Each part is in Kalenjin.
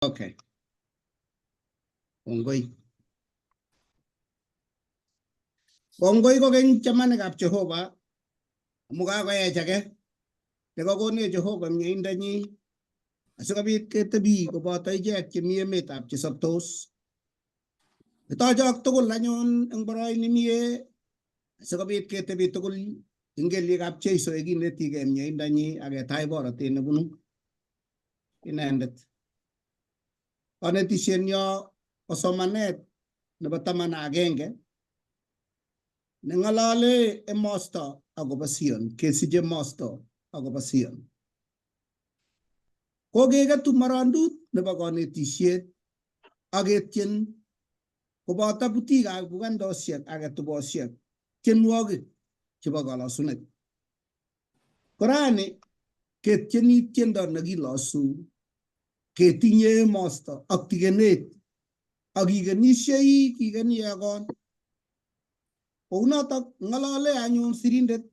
Okay. Kongoi. Kongoi kokeny chamanikab Jehovah amu kakoech age nekakonech Jehovah mieindanyi asikobit ketebi koboto ichek chemi emetab chesoptos. Kitochok tugul anyun eng boroini mie asikobit ketebi tugul eng kelyekab Jeiso yekinetigei mieindanyi ak ketach borotet nebunu inendet. Kanetisyenyo ko somanet nebo 11 neng'alale Emosto agobo Sion, Kesich Emosto agobo Sion. Kokeketu marandut nebo kanetisyet ak ketyen koboto butikab bukandosyek ak ketubosyek tienwogik chebo kalosunet. Korani ketyeni tiendo nekilosu ketinye Emosto ak tigenet ak kikenisyei kikeni akon. Kounotok ng'alale anyun sirindet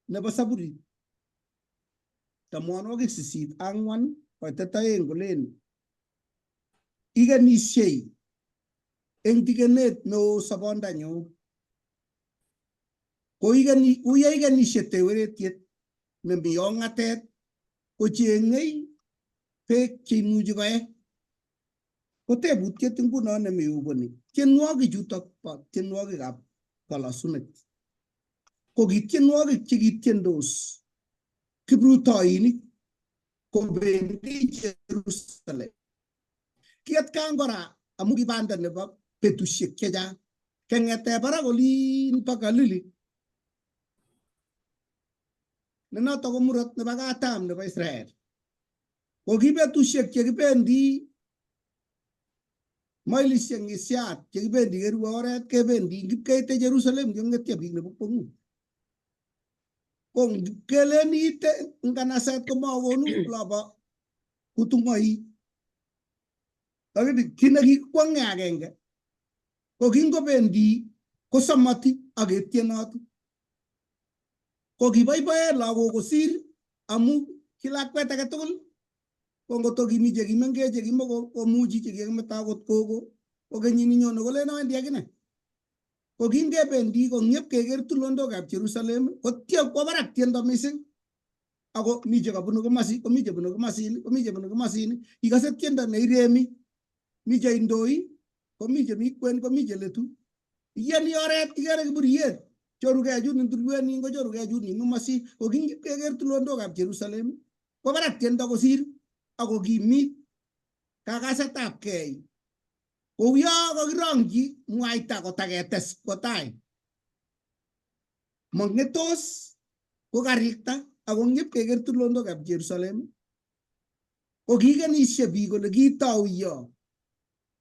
nebo Saburit 84 koitet 2 kolen ikenisyei eng tigenet neo sobondanyu kuye ikenisye teweretiet nemi ong'atet kocheng'ei beek cheimuchi koe. Ko tebutiet nguno nemi uboni tienwogik chutok bo tienwogikab kalosunet ko ki tienwogik chekitiendos kiprutoinik kobendi Jerusalem. Ki atkan kora amu kibanda nebo betusiek chechang keng'ete barak olin bo Galili ne notok ko murot nebo katam nebo Israel. Ko ki betusiek chekibendi mailisiek ngisiat chekibendi kerue oret kebendi ngipkeite Jerusalem keng'etyo biik nebo kwong'ut. Ko ngipkelen iite nganaset komakonu lobo kutung'oi. Lakini kit nekikwong'e agenge ko kingobendi kosomoti ak ketienoti. Ko kiboiboen lagok kosir amu ki lakwet age tugul ko ngoto kimi chekimengech chekimokomuchi chekikimeto akot gogo ko kenyini nyone kolen awendi akine. Ko kingebendi kong'ep keker tulondokab Jerusalem kotyo kwo barak tiendo mising ako mi chekabunu komasi komi chebunu komasin komi chebunu komasin ikose tiendo neiremi mi cheindoi komi chemi kwen komi cheletu iyeni oret ikere kiburiet chorugei chun eng tulwet nin ko chorugei chun eng komasi ko kingeker tulondokab Jerusalem kwo barak tiendo kosir ako kimit kakasetab kei kouyo kakirongyi mwaita kotaketes kotai mang'etos ko karikta ako ng'ep keker tulondokab Jerusalem ko kikenisye biik kole kitauyo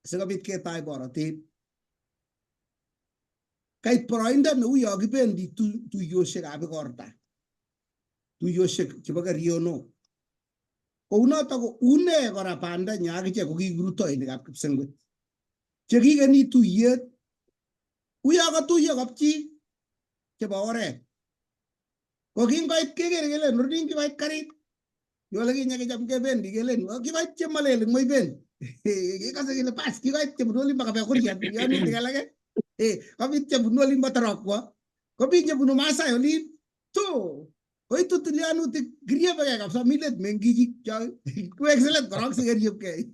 sikobit ketach borotet. Kait boroindo neuyo kibendi tuiyoshekab igorta, tuiyoshek chebo kerionok. Kounotok ko une kora bandanyo akichek ko kikiprutoinikab kipsengwet chekikeni tuyet uyo katuiyo kapchi chebo oret. Ko kingoit kekere kelen ring kibait karit yole kinye kicham kebendi kelen kibait chemalel moiben kikase kele pas kikoit chebunu olin baka Kuriat yonutik alake kobit chebunu olin bo Torokwo kobit chebunu Masai olin to koitu tilyanutik kiriebekei kabisa milet mengijik kwekselet korok sikeriebkei.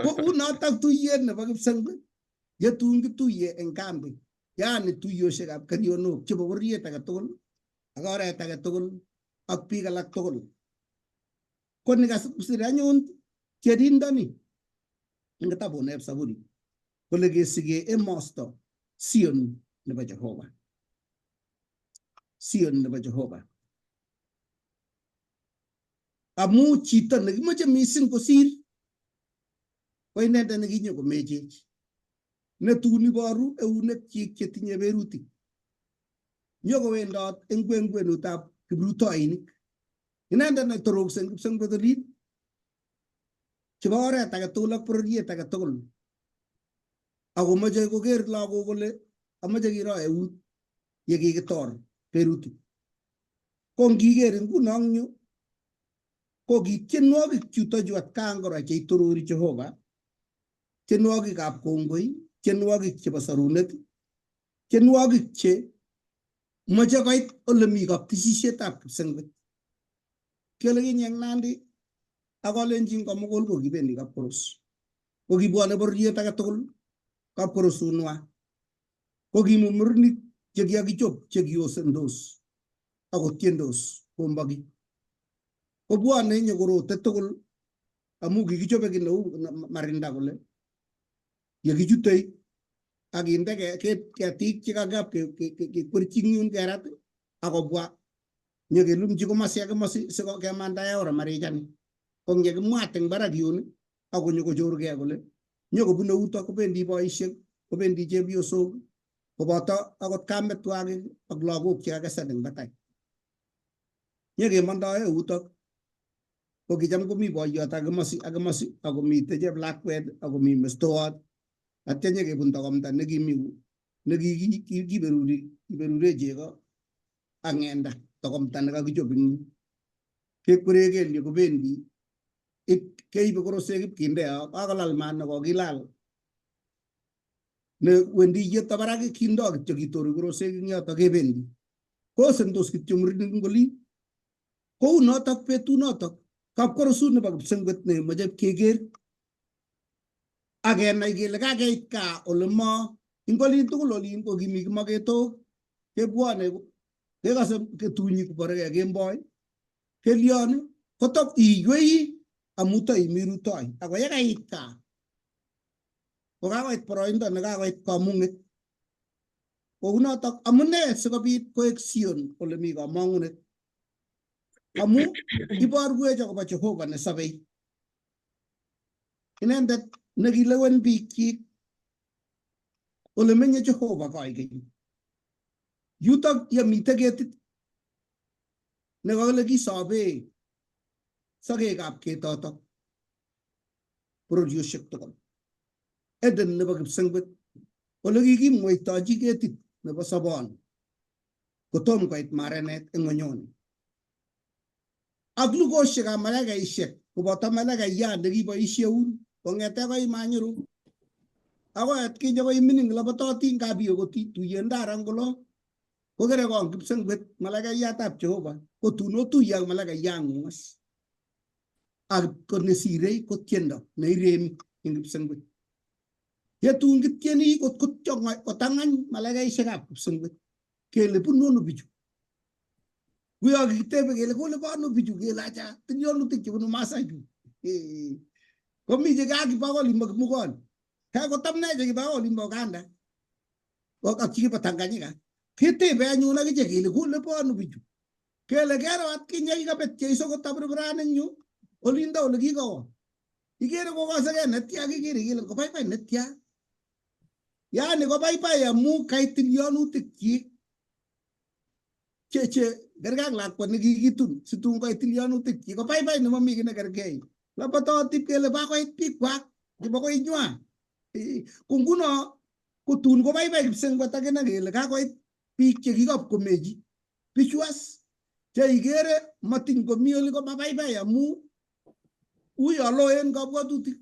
Ko unotok tuyet nebo kipsengwet yetun kituye eng kambi yaani tuyoshekab kerionok chebo bororiet age tugul ak oret age tugul ak biik alak tugul. Ko nikasir anyun tienindoni eng kitabuneb Saburi kole kesige Emosto Sion nebo Jehovah. Sion nebo Jehovah. Amu chito nekimoche mising kosir ko inendet nekinyo komechech netun iboru eunekyik chetinye berutik nyokowendot eng kwenutab kiprutoinik inendet netorokse eng kipsengwet olin chebo oret age tugul ak bororiet age tugul akomoche koker lagok kole amoche kiro eut yekikitor berutik. Ko ngiker nguno yu ko ki tienwogik chuto ju atkan kora cheitorori Jehovah, tienwogikab kongoi, tienwogik chebo sorunet, tienwogik che moche koit ole mi kaptisisietab kipsengwet. Kele kinyeng Nandi ak Kalenjin komugul ko kibendi kapkoros. Ko kibwone bororiet age tugul kapkorosunwa. Ko kimumurunik che kikichop che kiosendos ako tiendos kombaki. Ko bwone nyokorote tugul amu kikichope ki neu marinda kole yekichute ak kinde ketik chekakap kekwerchi yun kerat akobwa nyekelumchi komasi ak komasi sikemandae ora marichani. Ko ngekimwat eng barak yun ako nyokochorgei kole nyokobune utok kobendi boisiek, kobendi chepyosok, koboto akot kametwagik ak lagok chekakesen eng batai. Nyekemandae utok ko kicham komi boiyot ak komasi ako mitei cheplakwet ako mi mestowot. Atya nyekebun takomta kiberure chego ak ng'enda takomta nekakichop ing yu. Kekwere kelyek kobendi keibe korosek ipkinde yo kakolal maat nekokilal ne wendi yeto barak kindoi kityo kitori korosek ing yoto kebendi. Kosendos kityo murenik ing oli. Kou notok betunotok kapkorosut nebo kipsengwet nemoche keker akenai kele kakeit gaa ole mo ing olin tugul olin ko kimi kimaketok kebwone kekase ketunyi koborege kemboi kelion kotok iywei amu toimi rutoi ako yekait gaa ko kakoit boroindo nekakoit kamung'et. Kou notok amune sikobit koek Sion ole mi kamang'unet amu iborwech akobo Jehovah nesabei, inendet nekilewen biikchik ole menye Jehovah koigeny. Yutok yemite ketit nekale kisobe sokekab ketotok bororiosiek tugul. Eden nebo kipsengwet ole kikimweitochi ketit nebo sobon kotom koit maranet eng ng'onyoni. Ak lugosiekab malaikaisiek koboto malaikayat nekiboisieun kong'ete koi manyoru akoi atkinye koi mining labototin kabiyo kotuiye ndara ngolo kokere kong kipsengwet malaikayatab Jehovah kotun otuiye ak malaikayang'ung as ak ko nesirei ko tiendo neiremi eng kipsengwet. Yetun kitieni kotang'any malaikaisiekab kipsengwet kele bunu ano bichu. Kuyo kikitebe kele kole bo ano bichu kele acha tilyonutik chebunu Masai chu. Komi chekakiba olimbo Kimugol. Kakotam ne chekiba olimbo Uganda. Ak chikiba Tanganyika. Kitebe anyun akiche kele kole bo ano bichu. Kele kero atkinye kikabet Jeiso kotabirbiran eng yu olinda ole kikowo. Ikere kokosegei netya kikere kele kobaibai netya. Yani kobaibai amu kaitilyonutik chik che kerkak lakwet nekikitun situn koit tilyonutik chik kobaibai nemami ki nekergei. Labatoti kele bakoit bikwak chebo koinywa. Ko nguno kotun kobaibai kipsengwet akine kele kakoit biik chekikop komechi bichu as cheikere matiny komi oli komabaibai amu uyo loen kabwatutik.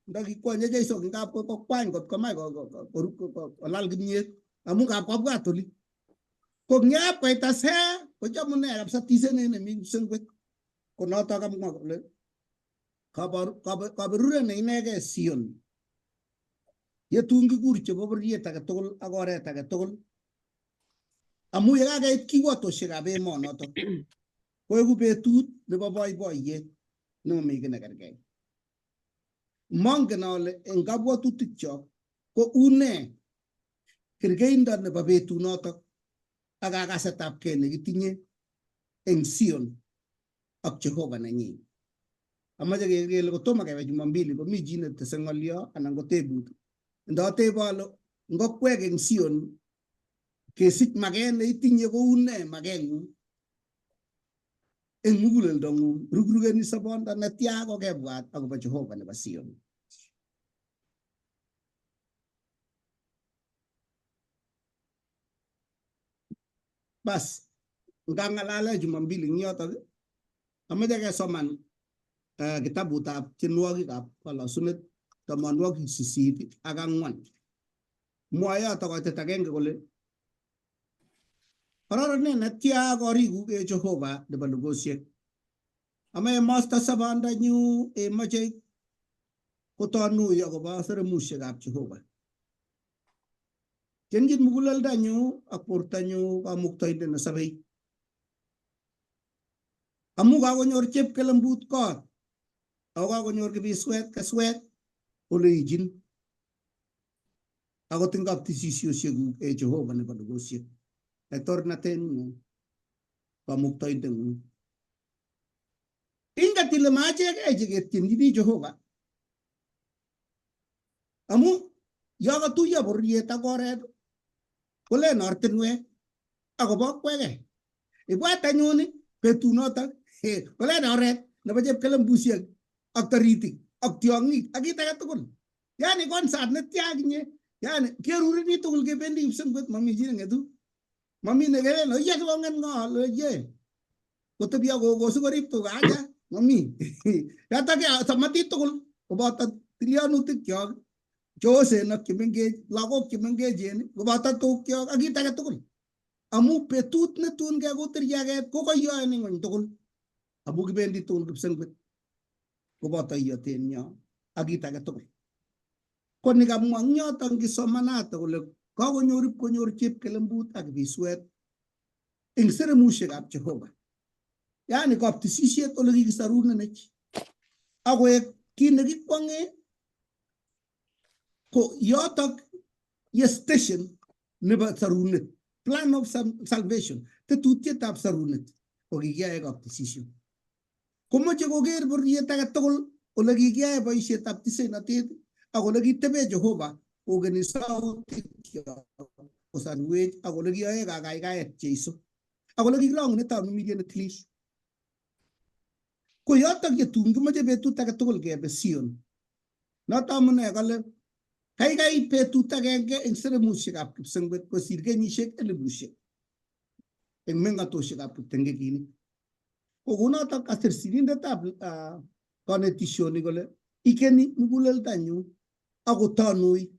Ndakikwonye Jeiso ngap kokwany kot komach kolal kimnyet amu ngap kobwat oli. Ko ngap koit ase kochamune kabisa tisenet nemi kipsengwet. Ko notok kamwa kole kaberuret ne inegei Sion. Yetun kikur chebo bororiet age tugul ak oret age tugul amu yekakeit kiwatoshekab emonotok koeku betut nebo boiboiyet nemami ki nekergei. Mongen ale eng kabwatutikchok ko une kergeindo nebo betunotok ak kakasetabgei nekitinye eng Sion ak Jehovah nenyi. Amache kele kotomo kebe Jumambili komi chi netese ng'olyo anan ko tebut. Ndatebe ale ngokwek eng Sion kesich maket neitinye koune makeng'ung eng muguleldong'ung rugrugeni sobonda netya kokebwat akobo Jehovah nebo Sion. Bas ngang'alale Jumambili eng yotok amache kesoman kitabutab tienwogikab kalosunet tamanwogik sisit ak ang'wan. Mwoe yoto koitet agenge kole kororonen netya korikuk Jehovah nebo lugosiek. Ama Emosto sobondanyu emoche kotonui akobo seremusiekab Jehovah. Tienjin muguleldanyu ak bortanyu kamuktoindet nesobei. Amu kakonyor chepkelembut kot ako kakonyor kibiswet keswet ole ijin. Akot ing kaptisisiosiekuk Jehovah nebo lugosiek. Tornatengung kamuktoindengung. Ingat ile machekei cheketienjini Jehovah. Amu yo katuiyo bororiet ak oret kolen ortinwek akobo kwekei. Ibwat anyun betunotok kolen oret nebo chepkelembusiek ak taritik ak tiong'ik ak kit age tugul. Yani konsat netya kinye, yani kerureni tugul kebendi kipsengwet mami chi neng'etu. Mami nekelen oye kibong'en ng'o oye. Kotebi Agobo sikorib tuga aja mami. Yotok samatit tugul koboto tilyanutikchok chosen ak chemengech, lagok chemengechen koboto tukyok ak kit age tugul. Amu betut netun kekutir yaket ko koyoe ning ng'ony tugul. Amu kibendi tugul kipsengwet koboto iyotenyo ak kit age tugul. Ko nikamwa eng yotok ngisomanate kole kakonyor chepkelembut ak biswet eng seremusiekab Jehovah. Yani kaptisisiet ole kikisarunenech. Akoek kit nekikwong'e ko yotok ye station nebo sarunet. Plan of salvation. Tetutietab sarunet ko kikiyae kaptisisiet. Komoche koker bororiet age tugul ole kikiyae boisietab tisenatet ak ole kitebe Jehovah kokeni sautikyo kosanwech ak ole kiyoe kakaikaet Jeiso. Ak ole kikilong'une tamirmiriet netilis. Ko yotok yetun kimoche betut age tugul kebe Sion. Notok amune kole kaikai betut agenge eng seremusiekab kipsengwet kosir kenyisiek 1000 eng meng'atosiekab kiptengekinik. Ko kunotok kasir sirindetab kanetisioni kole ikeni muguleldanyu akotonui.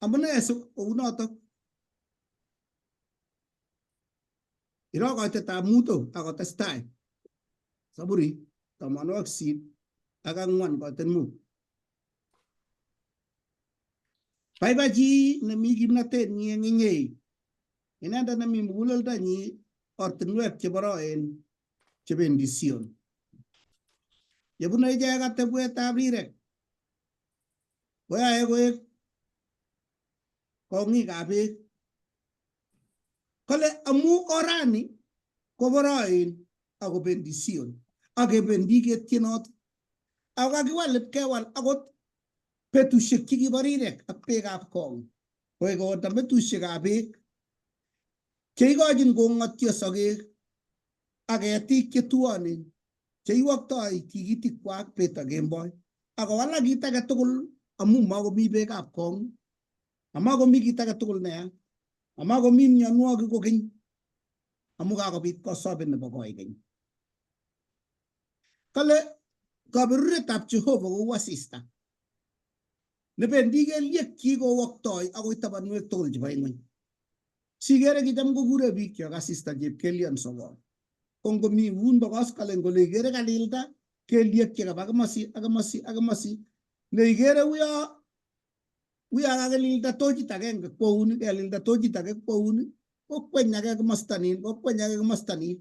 Amune kounotok iro koitetab muto akotestai Zaburi 8 ak 4 koitet mut. Baibachi nemi kimnatenyi eng inyei, inendet nemi muguleldanyi ortinwek cheboroen chebendi Sion. Yebune ichek atebwetab rirek koyae koek kong'ikab beek. Kole amu orani koboroen akobendi Sion akebendi ketienot. Ako kakiwal kewal akot betusiek chekibo rirek ak beekab kong koek koto betusiekab beek cheikochin kong'otyo sogek ak ketik chetuonen cheiwoktoi tikitikwak bet ak kemboi. Akowalak kit age tugul amu makomi beekab kong, amakomi kit age tugul neya, amakomi mionwogik kokeny amu kakobit kosobet nebo koikeny. Kale kaberuretab Jehovah kou asista nebendi kelyekchi kowoktoi akoi tabanwek tugul chebo ing'ony. Sikere kicham kokure bikyok asista chepkelion sokol. Ko ngomi un bokoskalen kole ikere kalilda kelyek chekaba komosi ak komosi ak komosi, neikere uyo kakililda tochit agenge kwouni, kelilda tochit age kwouni, kokweny age komosta nin, kokweny age komosta nin.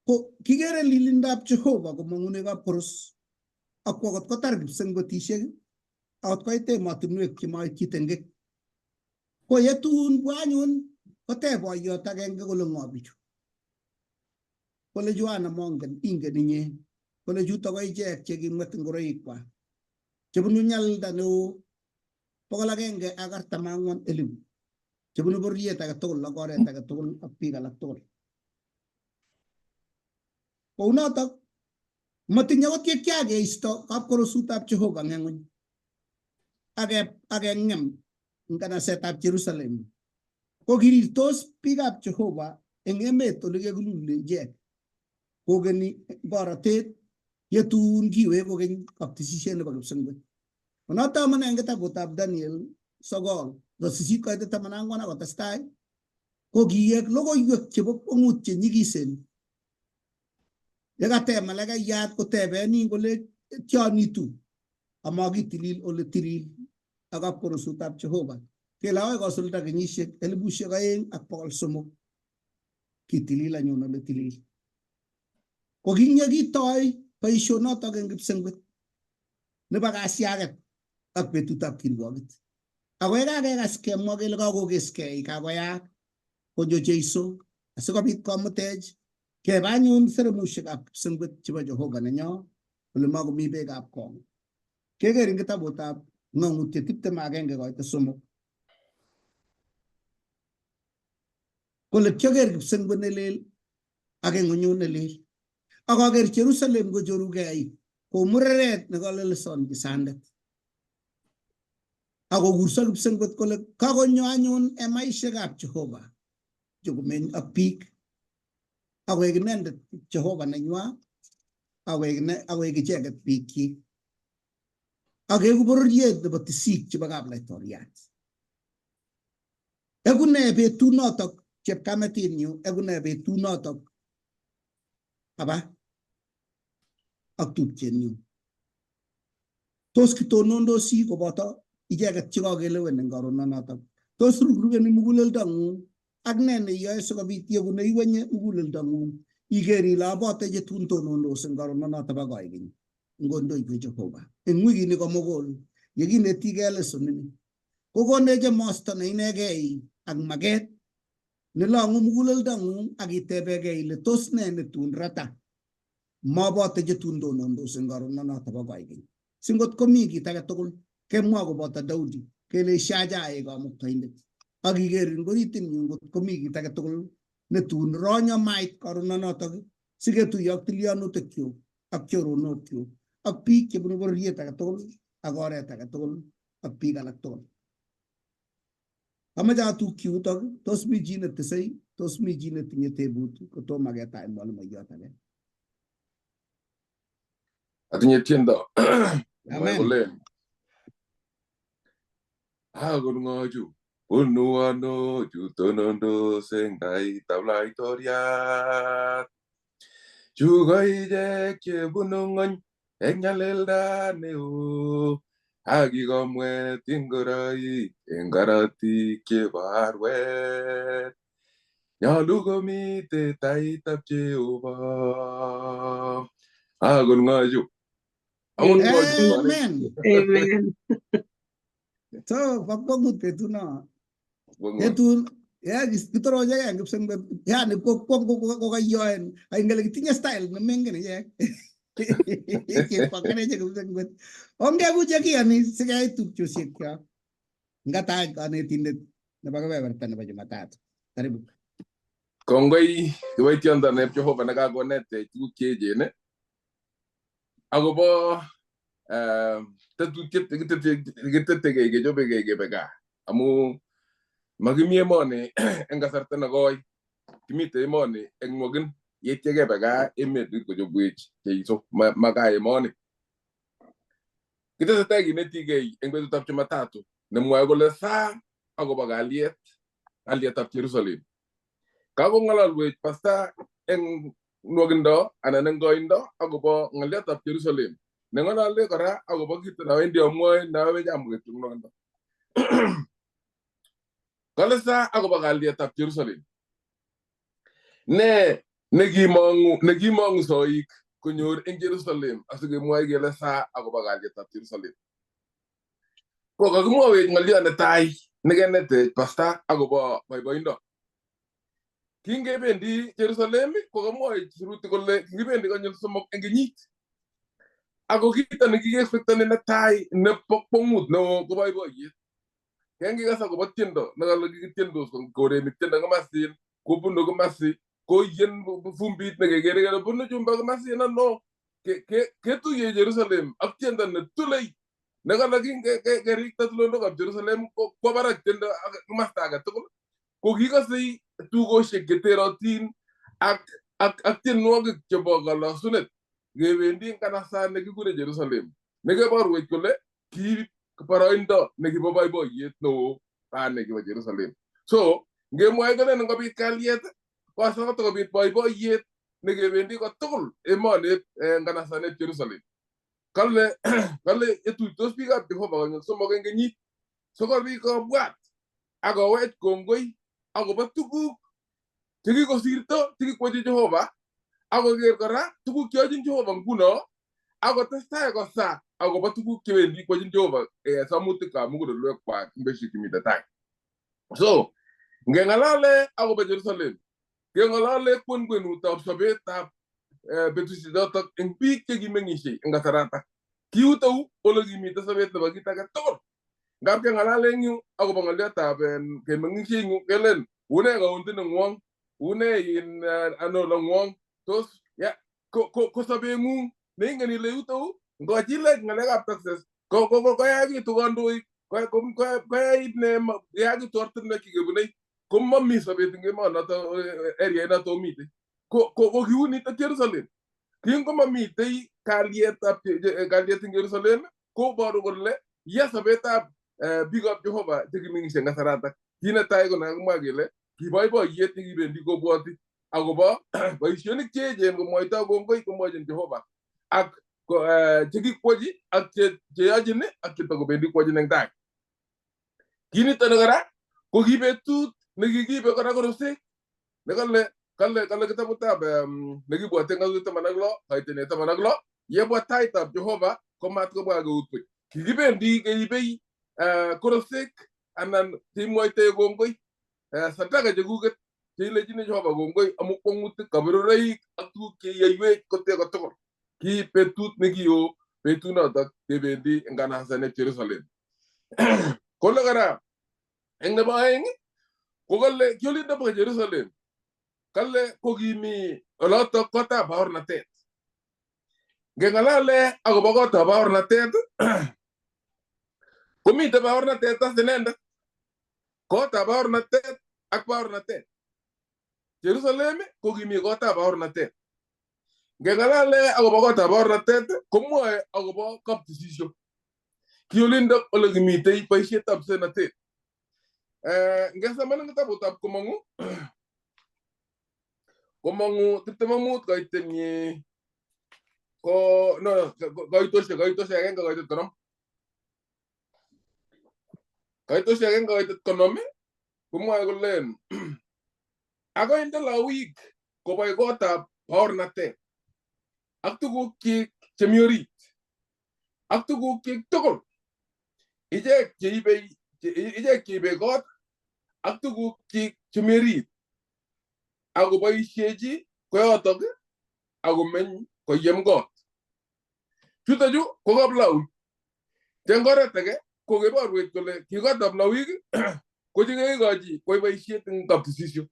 Ko kikere lilindab Jehovah komong'une kapkoros ak akot kotar kipsengwetisiek akot koit emotinwek chemoityi tengek. Ko yetun bwa anyun koteb boiyot agenge kole ng'o bichu. Kole Joana mongen, ingen inye. Kole chuto ko ichek chekimwet ngoroikwak chebunu nyalilda neo 144,000 chebunu bororiet age tugul ak oret age tugul ak biik alak tugul. Kounotok matinye akot yekiakeisto kapkorosutab Jehovah eng ng'ony akeng'em nganasetab Jerusalem. Ko kirirtos biikab Jehovah eng emet ole kekilule ichek kogeni borotet yetun kiwe kogeny kaptisisiet nebo kipsengwet. Onoto amune eng kitabutab Daniel 9:8-14 akotestai ko kiyek logoiwek chebo kwong'ut che nyikisen. Yekateb malaikayat kotebeni kole tionitu amakitilil ole tilil ak kapkorosutab Jehovah. Kele akoi kosulda kenyisiek 2,300 kitilil anyun ole tilil. Ko kinyekitoi boisionotok eng kipsengwet nebo kasiaget ak betutab kirwogit. Ako yekakekas kemwa kele kakokeskei kakoyaak konyo Jeiso asikobit komutech keba anyun seremushekab kipsengwet chebo Jehovah nenyo ole makomi beekab kong. Keker eng kitabutab Ng'ang'utiet 21:3 kole kyoker kipsengwet nelel ak ng'onyut nelel ak aker Jerusalem kochorugei kou mureret nekaleleson kisandet. Ako kurso kipsengwet kole kakonyo anyun emaishekab Jehovah chokomeny ak biik akoek inendet Jehovah nenywa akoek icheket biikchi. Akeku bororiet nebo tisik chebo kaplaitoriat. Eku ne betunotok chepkametinyu, eku ne betunotok aba ak tupchenyu. Tos kitonondosi koboto icheket chekakelewen eng karononotok. Tos rurukeni muguleldong'ung ak ne neiyoe sikobit yeku neiwenye muguleldong'ung iker ile abote chetun tonondos eng karononotok bo koikeny ngondoiwech Jehovah. Eng wikini komugul yekinetigei lesonini kokonech Emosto ne inegei ak maget nelong'u muguleldong'ung ak itebegei ile tos ne netun rata mabote chetun tonondos eng karononotok bo koikeny. Singot komi kit age tugul kemwa koboto Daudi kele ishajae kamuktaindet ak iker eng oritinyu ngot komi kit age tugul netun ronyo mait karononotok siketuiyo ak tilyanutikyu ak choronokyu ak biik chebunu bororiet age tugul ak oret age tugul ak biik alak tugul. Amache atukyi yutok, tos mi chi netesei, tos mi chi netinye tebut kotomo ketach mwalimuiyot age. Atinye tiendo. Amen. Agongoju unuano jutonondo sengai tablaitoriat. Chugoije kebunungony enyalelda neo. Agikomwe tingorai engarati kebarwet. Nyalu komite taitab Jehovah. Agongoju. Amen. Amen. So, pagpagmut betuno. Betun, ya kitoroje yang kipsengwet. Yani kokayoen. Ay ngale kitinye style na mengen ya. Kipakane je kipsengwet. Onge buja kiani sigay tupchosiek kya. Ngata kanetindet nebo kebeberta nebo Jumatatu. Karibu. Kongoi kiboitiondo ne Jehovah nekakonetech tuguk cheechen akobo tetutiet kitetegei kechobegei kebe gaa amu makimi emoni eng kasarta nekoi, kimite emoni eng mwogin yeityo kebe gaa emet kochobwech Jeiso makaa emoni. Kitesetai kinetigei eng betutab Jumatatu nemwoe kole saa akobo kalyetab Jerusalem. Kakong'ololwech pasta eng nwogindo anan eng koindo akobo ng'alyotab Jerusalem. Neng'olole kora akobo kit nawendi amwoe naweche amwet eng nwogindo. Kale saa akobo kalyetab Jerusalem. Ne nekimong'u soik konyor eng Jerusalem asikemwoe kele saa akobo kalyetab Jerusalem. Ko kakimwowech ng'olyo netai nekenetech pasta akobo boiboindo. Kingebendi Jerusalem ko kamwoe sirutik kole kibendi konyil 3 eng kenyit. Ako kito nekikexpectani netai nebo kwong'ut neo ko boiboiyet. Kengikas akobo tiendo nekale kikitiendos koreni tiendo komasin kobunu komasi koyen fumbit nekekere kele bunu chumba komasin ano ketuye Jerusalem ak tiendo netulei nekale kingerikta tulondokab Jerusalem kwa barak tiendo ak komasta age tugul ko kikase tugoshek cheterotin ak ak tienwogik chebo kalasunet kebendi kanasa nekikure Jerusalem nekeborwech kole ki boroindo nekibo boiboiyet neo nekibo Jerusalem. So ngemwoe kole ngobit kalyet koasakot kobit boiboiyet nekebendi kotugul emonet nganasanet Jerusalem. Kale etuitos biikab Jehovah konyil somok eng kenyit sikobit kobwat akowech kongoi akobo tuguk chekikosirto chekikwochi Jehovah akoker kora tuguk cheyochin Jehovah nguno akotestai kosa akobo tuguk chewendi kwochin Jehovah samutikab mugulelwekwak eng betusiek chemite tai. So ngengalale akobo Jerusalem kengalale kwenutab sobetab betusiek chotok eng biik chekimeng'isie eng kasaratak. Kiutou ole kimite sobet nebo kit age tugul. Ngap kengalale eng yu akobo ng'oliotab kemeng'isie eng yu kelen une kaunti neng'wong, une ano neng'wong, tos ko sobeng'ung neingen ile yutou ngochilech ng'alekab taxes koyakitu kandoik koyait yakitu ortinwek chekebunei komami sobet eng emonoto area inoto omite ko kiunito Jerusalem. Kingomamitei kalyet eng Jerusalem koboru kole ya sobetab biikab Jehovah chekimeng'isie eng kasaratak. Kit netai ko nakimwa kele kiboiboiyet nekibendi kobwoti akobo boisionik cheechen komwoitoi kongoi komwochin Jehovah ak chekikwochi ak cheyochin ak chetakobendi kwochin eng tai. Kinitoni kora ko ki betut nekikibe kora korosek nekale kitabutab nekibwote ng'atutik 16 kaitenet 16 yebwa taitab Jehovah komat kobwa keut buch. Kikibendi keibei korosek anan cheimwoitoi kongoi sadaka chekuket cheilechini Jehovah kongoi amu kwong'utik kaberuroik ak tuguk cheiyeiwech kote kotugul. Ki betut nekio betunotok kebendi eng kanasenet Jerusalem. Kole kora eng nebo aeng ko kale kiolinde bo Jerusalem kale kokimi olotok kotab baornatet. Ngengalale akobo kotab baornatet komite baornatet as inendet. Kotab baornatet ak baornatet. Jerusalem kokimi kotab baornatet. Ngengalale akobo kotab baornatet komwoe akobo kaptisisio. Kiolindo ole kimitei boisietab senatet. Ngesoman kitabutab Komong'u 25 kaitenyi kaitosiek agenge kaitet konom. Kaitosiek agenge kaitet konom komwoe kolen akoinde lawik koboi kotab baornatet ak tugukchik chemi orit ak tugukchik tugul ichek cheibei kot ak tugukchik chemi orit akoboisiechi koyotok akomeny koyem kot. Chutokchu ko kaplawik. Eng oret age ko keborwech kole ki kotab lawik ko chekekikochi koai boisiet eng kaptisisio.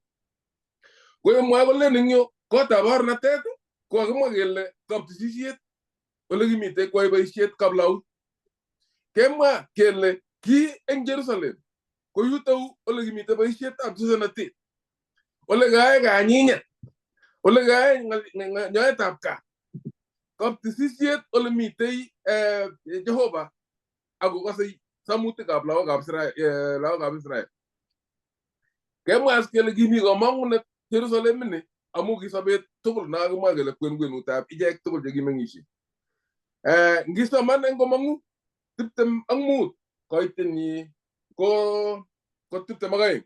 Ko kemwoe kolen eng yu kotab baornatet ko kakimwa kele kaptisisiet ole kimitei koai boisiet kaplawik. Kemwa kele ki eng Jerusalem ko yutou ole kimitei boisietab sesenatet, ole kae kanyinyet, ole kae nyoetab kat, kaptisisiet ole mitei Jehovah akokase samutikab lagokab Israel. Kemwa as kele kimi komong'unet Jerusalem ini amu ki sobet tugul nakakimwa kele kwenutab ichek tugul chekimeng'isie. Ngisoman eng Komong'u 25 kaitenyi ko 22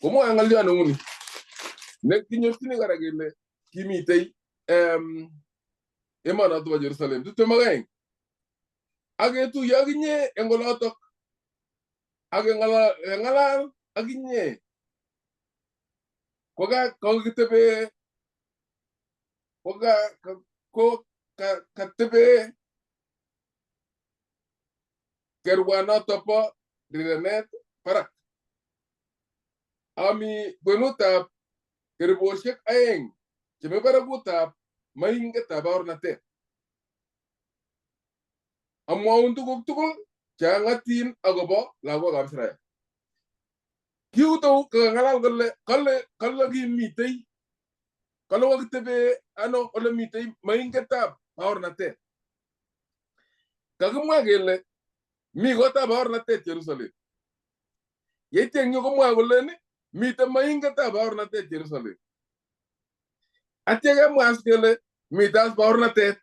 komwoe ng'olyo neuni nekinyorchini kora kele kimitei emonoto bo Jerusalem 22 aketuiyo akinye eng olotok akeng'alal akinye katebe kerwanoto bo rirenet barak. Ami kwenutab keribosiek 2 chemi barakutab moingetab baornatet. Amwaun tuguk tugul cheang'atin akobo lagokab Israel. Kiutou kakang'alal kole kimitei kalo wakitebe ano ole mitei maingetab baornatet kakimwa kele mi gotab baornatet Jerusalem yeiteng yu komwa kole ni mitei maingetab baornatet Jerusalem atye kemwa as kele mitei baornatet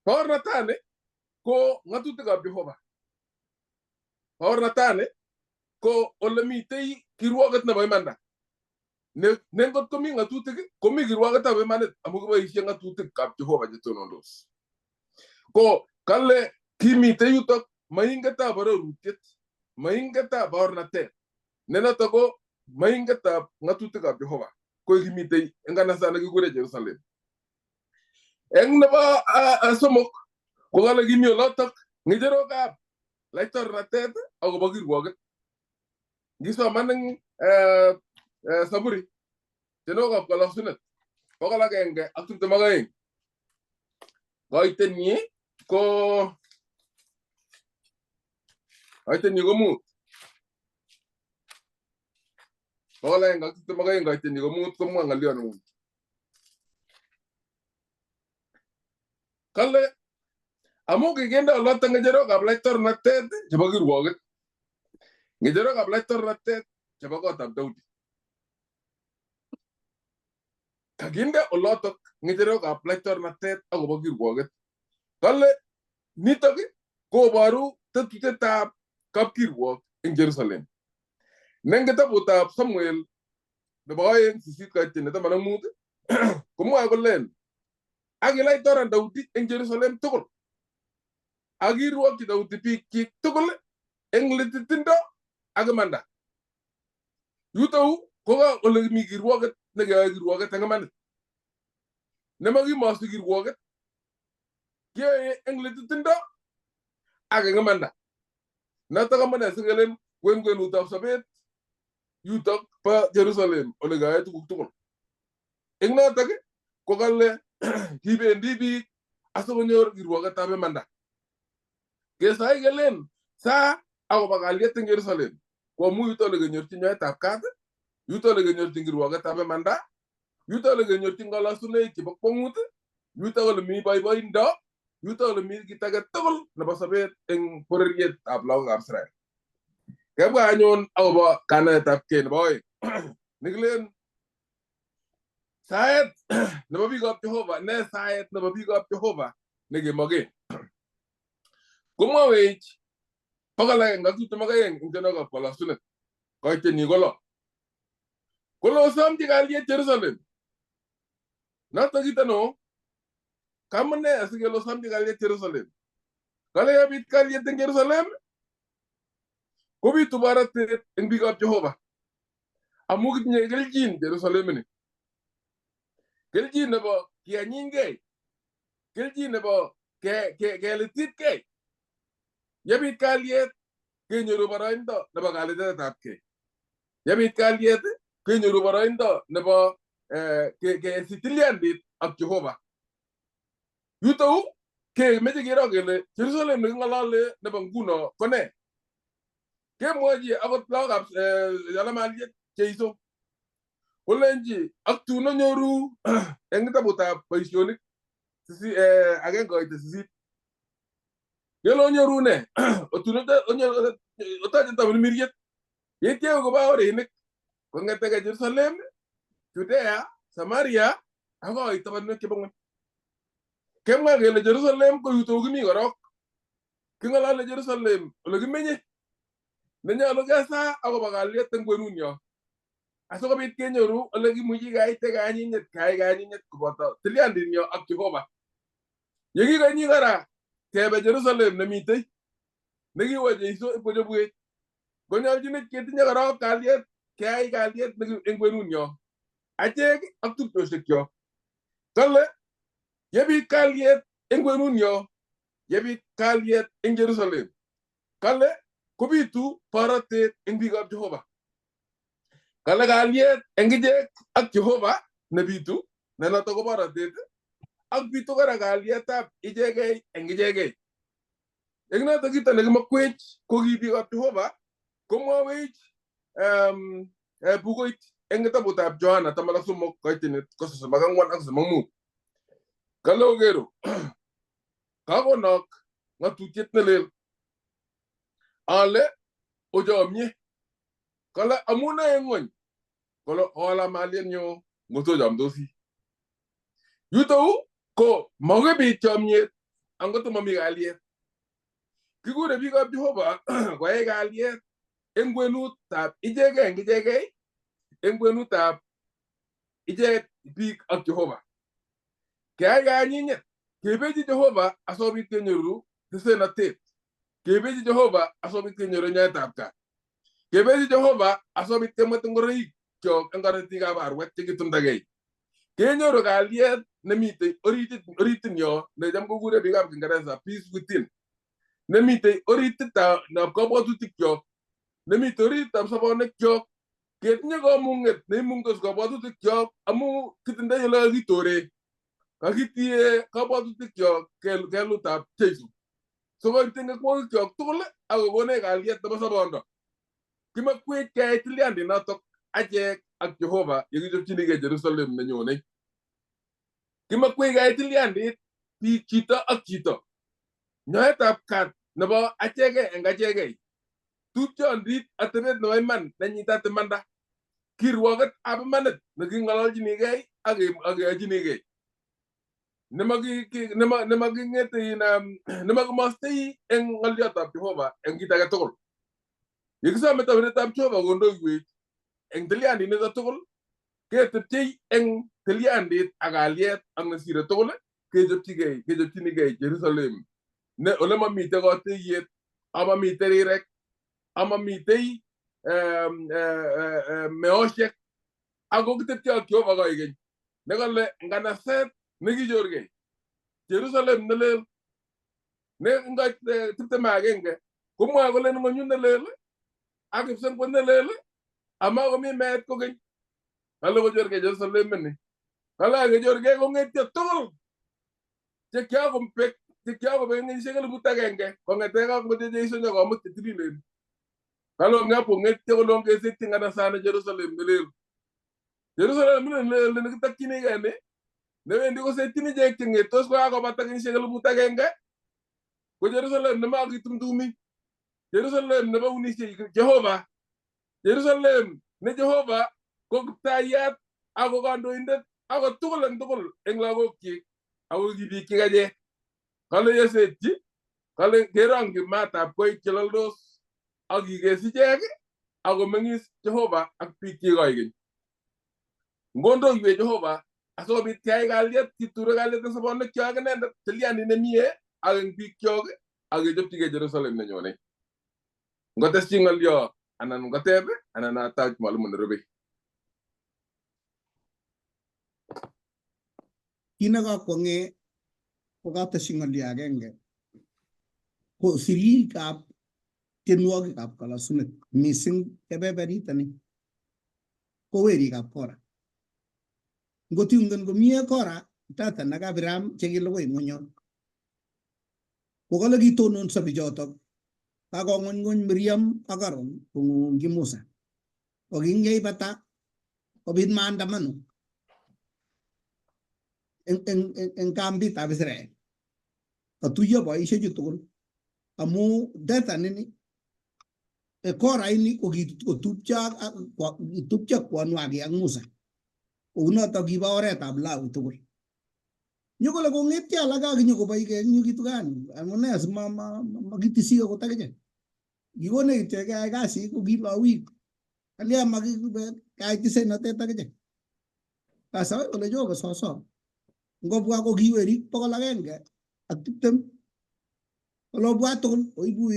baornatani ko ng'atutikab Jehovah baornatani ko ole mitei kirwoget nebo imanda ne ngot komi ng'atutik komi kirwogetab imanit amu kiboisie ng'atutikab Jehovah chetonondos ko kale kimitei yutok maingetab bororutiet maingetab baornatet ne notok ko maingetab ng'atutikab Jehovah ko kimitei eng kanisa nekikure Jerusalem eng nebo somok ko kale kimi olotok ng'echerokab laitornatet akobo kirwoget ngisoman eng Saburi tenokab kalasunet 122 koitenyi ko mut 122 koitenyi ko mut komwa ng'alyon ng'ung kale amu kikinde olotok ng'echerokab laitornatet chebo kirwoget ng'echerokab laitornatet chebo kotab Daudi kakinde olotok ng'echerokab laitornatet akobo kirwoget kale nitok koboru tetutietab kapkirwok eng Jerusalem neng kitabutab Samuel nebo 2:8 koityi 15 komwoe kolen akilaitoran Daudi eng Jerusalem tugul akirwokyi Daudi biikchik tugul eng lititindo ak imanda yutou ko ole mi kirwoget nekeyoe kirwoget eng imanit nemakimosu kirwoget keyoe eng lititindo ak eng imanda notok amune sikelen kwenkwenutab sobet yutok bo Jerusalem ole keyoe tuguk tugul eng notok ko kale kibendi biik asikonyor kirwogetab imanda kesai kelen saa akobo kalyet eng Jerusalem ko amu yuto ole kenyorchin nyoetab kat yuto ole kenyorchin kirwogetab imanda yuto ole kenyorchin kalasunoik chebo kwong'ut yuto ole mi boiboindo yuto ole mi kit age tugul nebo sobet eng bororietab lagokab Israel kebwa anyun akobo kanaetab kei nebo oeng nikilen saet nebo biikab Jehovah ne saet nebo biikab Jehovah nekemoke komwawech 122 eng tenokab kalasunet koitenyi kolo osomchi kalyet Jerusalem notok kito no kamune asikelo osomchi kalyet Jerusalem kale yebit kalyet eng Jerusalem kobitu borotet eng biikab Jehovah amu kitinye kelchin Jerusalem ini kelchin nebo kianyinkei kelchin nebo kelititkei yebit kalyet kenyoru boroindo nebo kalitetab kei yebit kalyet kenyoru boroindo nebo kesich tilyandit ak Jehovah yutou kemeche kero kele Jerusalem neking'olole nebo nguno ko ne kemwochi akot lagokab Yalamaliet Jeiso kolenji ak tun onyoru eng kitabutab boisionik 1:8 kele onyoru ne otun otoche tamirmiriet yeityo koba oreinik kong'etege Jerusalem Judea Samaria akoi tabanwek chebo ng'ony kemwa kele Jerusalem ko yutou kimi korok king'olole Jerusalem ole kimenye nenyolu kesa akobo kalyet eng kwenunyo asikobit kenyoru ole kimuchi kaite kanyinyet koboto tilyandinyo ak Jehovah yekikonyi kora kebe Jerusalem nemitei nekiwo Jeiso ipkochobwech konyolchinech ketinye korok kalyet keyai kalyet eng kwenunyo achek ak tupchosyekyo kale yebit kalyet eng kwenunyo yebit kalyet eng Jerusalem kale kobitu borotet eng biikab Jehovah kale kalyet eng ichek ak Jehovah nebitu ne notok ko borotet ak bitu kora kalyetab ichegei eng ichegei eng notok kito nekimakwech ko ki biikab Jehovah komwawech bukoit eng kitabutab Johana 13 koitinit ko 34 ak 35 kale ogero kakonok ngatutiet nelel ale ochomye kale amune eng ngony kole ola malienyo ngotojomdosi yutou ko makibit chomyet angot mami kalyet kikure biikab Jehovah koyai kalyet eng kwenutab ichegei eng ichegei eng kwenutab ichek biik ak Jehovah keyai kanyinyet kebechi Jehovah asobit kenyoru tesenatet kebechi Jehovah asobit kenyoru nyaetab kat kebechi Jehovah asobit kemwet ngoroik kyok eng korotikab arwet chekitumdagei kenyoru kalyet nemitei oritin yo necham kokure biikab Kingereza peace within nemitei orititab kabwatutik kyok nemitei orititab sobonek kyok ketinye kamung'et neimungtos kabwatutik kyok amu kitindoi ole kakitore kakitiye kabwatutik kyok kelutab Jesu sokoitinye kwogik kyok tugul akokonech kalyet nebo sobondo kimakwech keyai tilyandit notok achek ak Jehovah yekichopchinigei Jerusalem nenyone kimakwech keyai tilyandit biik chito ak chito nyoetab kat nebo achegei eng achegei tupchondit atebet nebo iman nenyitat imanda kirwoget ab imanit neking'ololchinigei ak keyochinigei nemakimostei eng ng'oliotab Jehovah eng kit age tugul yekisome tabiretab Jehovah kondoiwech eng tilyandit nito tugul ketepchei eng tilyandit ak kalyet ak nesire tugul kechopchinigei Jerusalem ne ole mamitei kotiyet amamitei rirek amamitei meoshek ako kitepche ak Jehovah koigeny nekale nganaset nekichorgei Jerusalem nelel ne ngoit 21 komwoe kole ng'onyu nelel ak kipsengwet nelel amakomi meet kokeny kale kochorgei Jerusalem ni kale kechorgei kong'etyo tugul chekiakobek eng kenyisiek 1000 kong'ete kakomeche Jeiso nyokomut chetililen kale ng'etyo kole ongesikyi nganasani Jerusalem nelel Jerusalem nelel nekitokchinigei ni newendi kosekyin ichek cheng'etos kokakobata kenyisiek 1000 ko Jerusalem nemakitumtumi Jerusalem nebo unisiei Jehovah Jerusalem ne Jehovah ko kiptaiyat ako kandoindet ako tugul eng lagokyik ako biik chekachek kale yesetyi kale kerongyi maatab koik cheloldos ak kikes ichek ako meng'is Jehovah ak biik chikoigeny ngondoiwech Jehovah asikobit keyai kalyet kiture kalyet eng sobonwekchok ak inendet tilyandit nemie ak eng biikchok ak kechopchigei Jerusalem nenyone ngoteschi ng'olyo anan ngoteb anan atach mwalimu nerubei kit nekakwong'e ko katesyi ng'olyo agenge ko sirikab tienwogikab kalosunet mising kebeberitani ko werikab Kora ngot ingen komie Kora Dathan ak Abiram chekilokoi ng'onyon ko kale kitononso bichotok kakong'ony Miriam ak Aaron kong'ung'chi Musa ko kinyeibata kobit maandamano eng kambitab Israel katuiyo boisiechu tugul amu Dathan ini Kora ini ko kitupcho kwonwaki ak Musa kounotok kibo oretab Lawi tugul nyokole kong'etyo alak akinyokoboigei eng yu kitukani amune simakitisi akot akichek kikone kityo keyai kasit ko kilawik kalya makikeyai tisenatet akichek kasawai kole Jehova soso ngobwa ko kiwerik 120 olobwa tugul koibu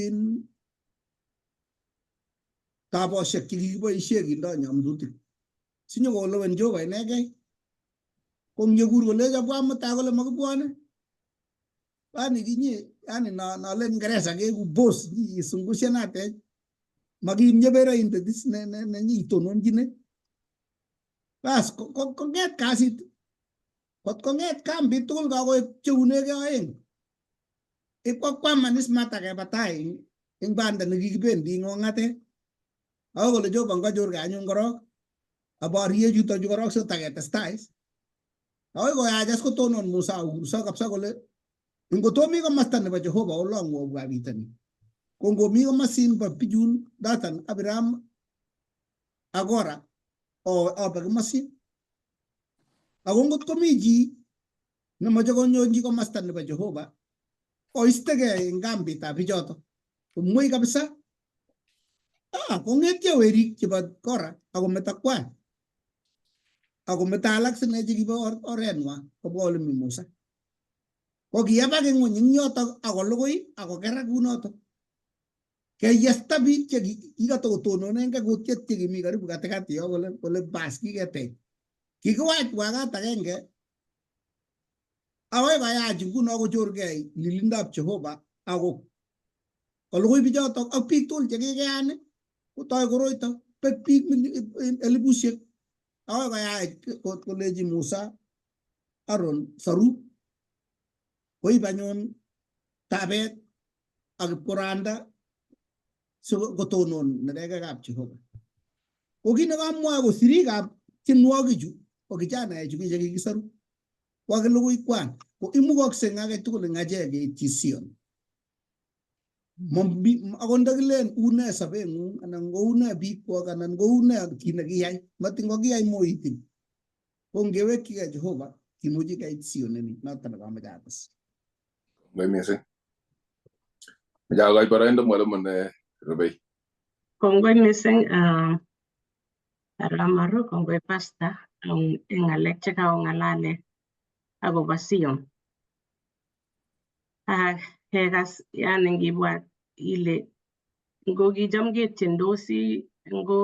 taboshek chekikiboisie kindo nyamdutik sinyokolewen Jehova inegei kongekur kole bwa mutai kole makibwane bani kinye yani nalen Ngereza keku boss isungushenatech makimnyeberoindet nenyitononchine bas kong'et kasit kot kong'et kambit tugul kakoek cheunegei oeng ikwakwaman ismat akebatai eng banda nekikibendi ng'ong'atet ako kole Jehova ngachorgei anyun korok abarie juto jukorok sa tagetestai ay ko ajas ko tonon Musa kapsa kole ingo to mi ko mastan ne ba Jehovah olong wo gabitan kongo mi ko masin ba pijun datan Abraham agora o ba masin agongot ko miji na majogo nyonji ko mastan ne ba Jehovah o istege ngambi ta pijoto muy kabisa kung ngetya weri kiba kora ako metakwan ako metalak sene jigi ba orenwa ko bol mi Musa ko giaba ke ngun nyoto ako logoy ako kera kunoto ke yastabi jigi iga to tono nenga gutket jigi mi gari buka tekati yo kole baski kete kigwat waga tagenge awe kaya jingu no ko jorge lilindap Jehovah ako logoy bijoto ak pitul jigi kayane utoy koroito pek pik elibusiek awa kaya koleji Musa Aaron saru koi banyon tabet ak poranda so gotonon nerega gap Jehovah ogi na gamwa go siri gap tinwogi ju ogi jana ju gi jegi saru wa ge lugu ikwan ko imugok senga ge tukul ngaje ge Sion mombi agonda glen una sabe ngun anan go una bi ko kanan go una kinagi ay matingo gi ay moitin kongewe ki Jehovah kimuji kai Sion ni natan ga majatas Ngai mese. Jaga ibaranda mo man rebay. Kongoi missing Ramaro kongoi pasta ang ngalek ka ngalale Agobo Sion. Hegas yan ngibwat ile ngogi jamge tendosi ngo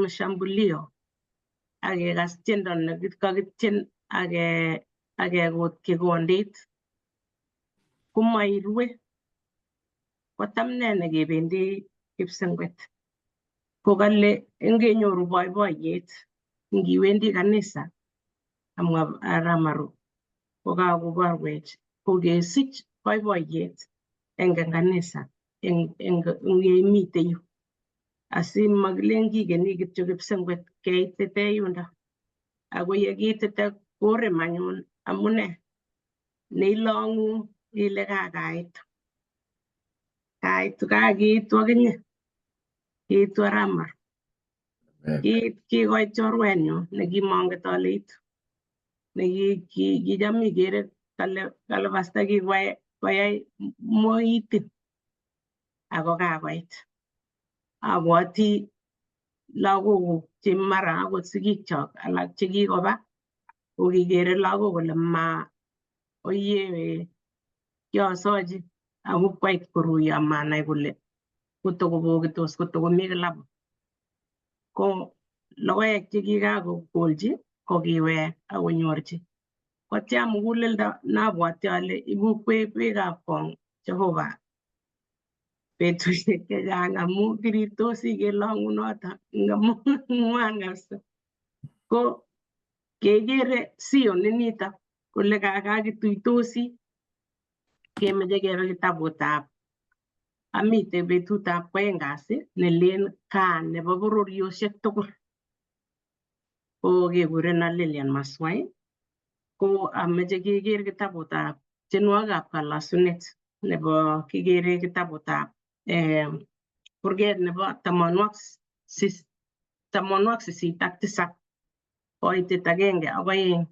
mashambulio age gas tendon nagit kagiten age got kigondit kumairwe kotamne nagebendi kipsengwet kogalle ngenyoru boiboiyet ngiwendi kanisa amwa Ramaro kokakobarwech kogesich boiboiyet eng kanisa eng ngeimite yu asimagilen kigeni kityo kipsengwet keitete yunda ako yekiitete kore manyun amune neilongu ile kakait kakiitu akinye kiitu Ramaro kikoit chorwenyu nekimonget ale itu nekijam ikere kale pasta koyai moitin ako kakoit abwati lagok che mara akot sigikchok alak chekikoba kokikere lagok kole ma oye kiosochi ako kwait koruyo amanai kole kotokobokitos kotokomi kilabu ko logoek chekikakokolchi kokiwek akonyorchi kotia muguleldo nabwati ale ibu kwekab kong Jehovah betusiek chechang amu kirirtosi kelongu noto ngamu ngwan kabisa ko kekere Sion nito kole kakituitosi kemeche kebe kitabutab amite betutab kwoeng kasi nelen kaa nebo bororiosiek tugul ko kekurena Lilian Maswai ko ameche keker kitabutab tienwogikab kalasunet nebo kikere kitabutab kurget nebo 87 koitet 1 akoi 2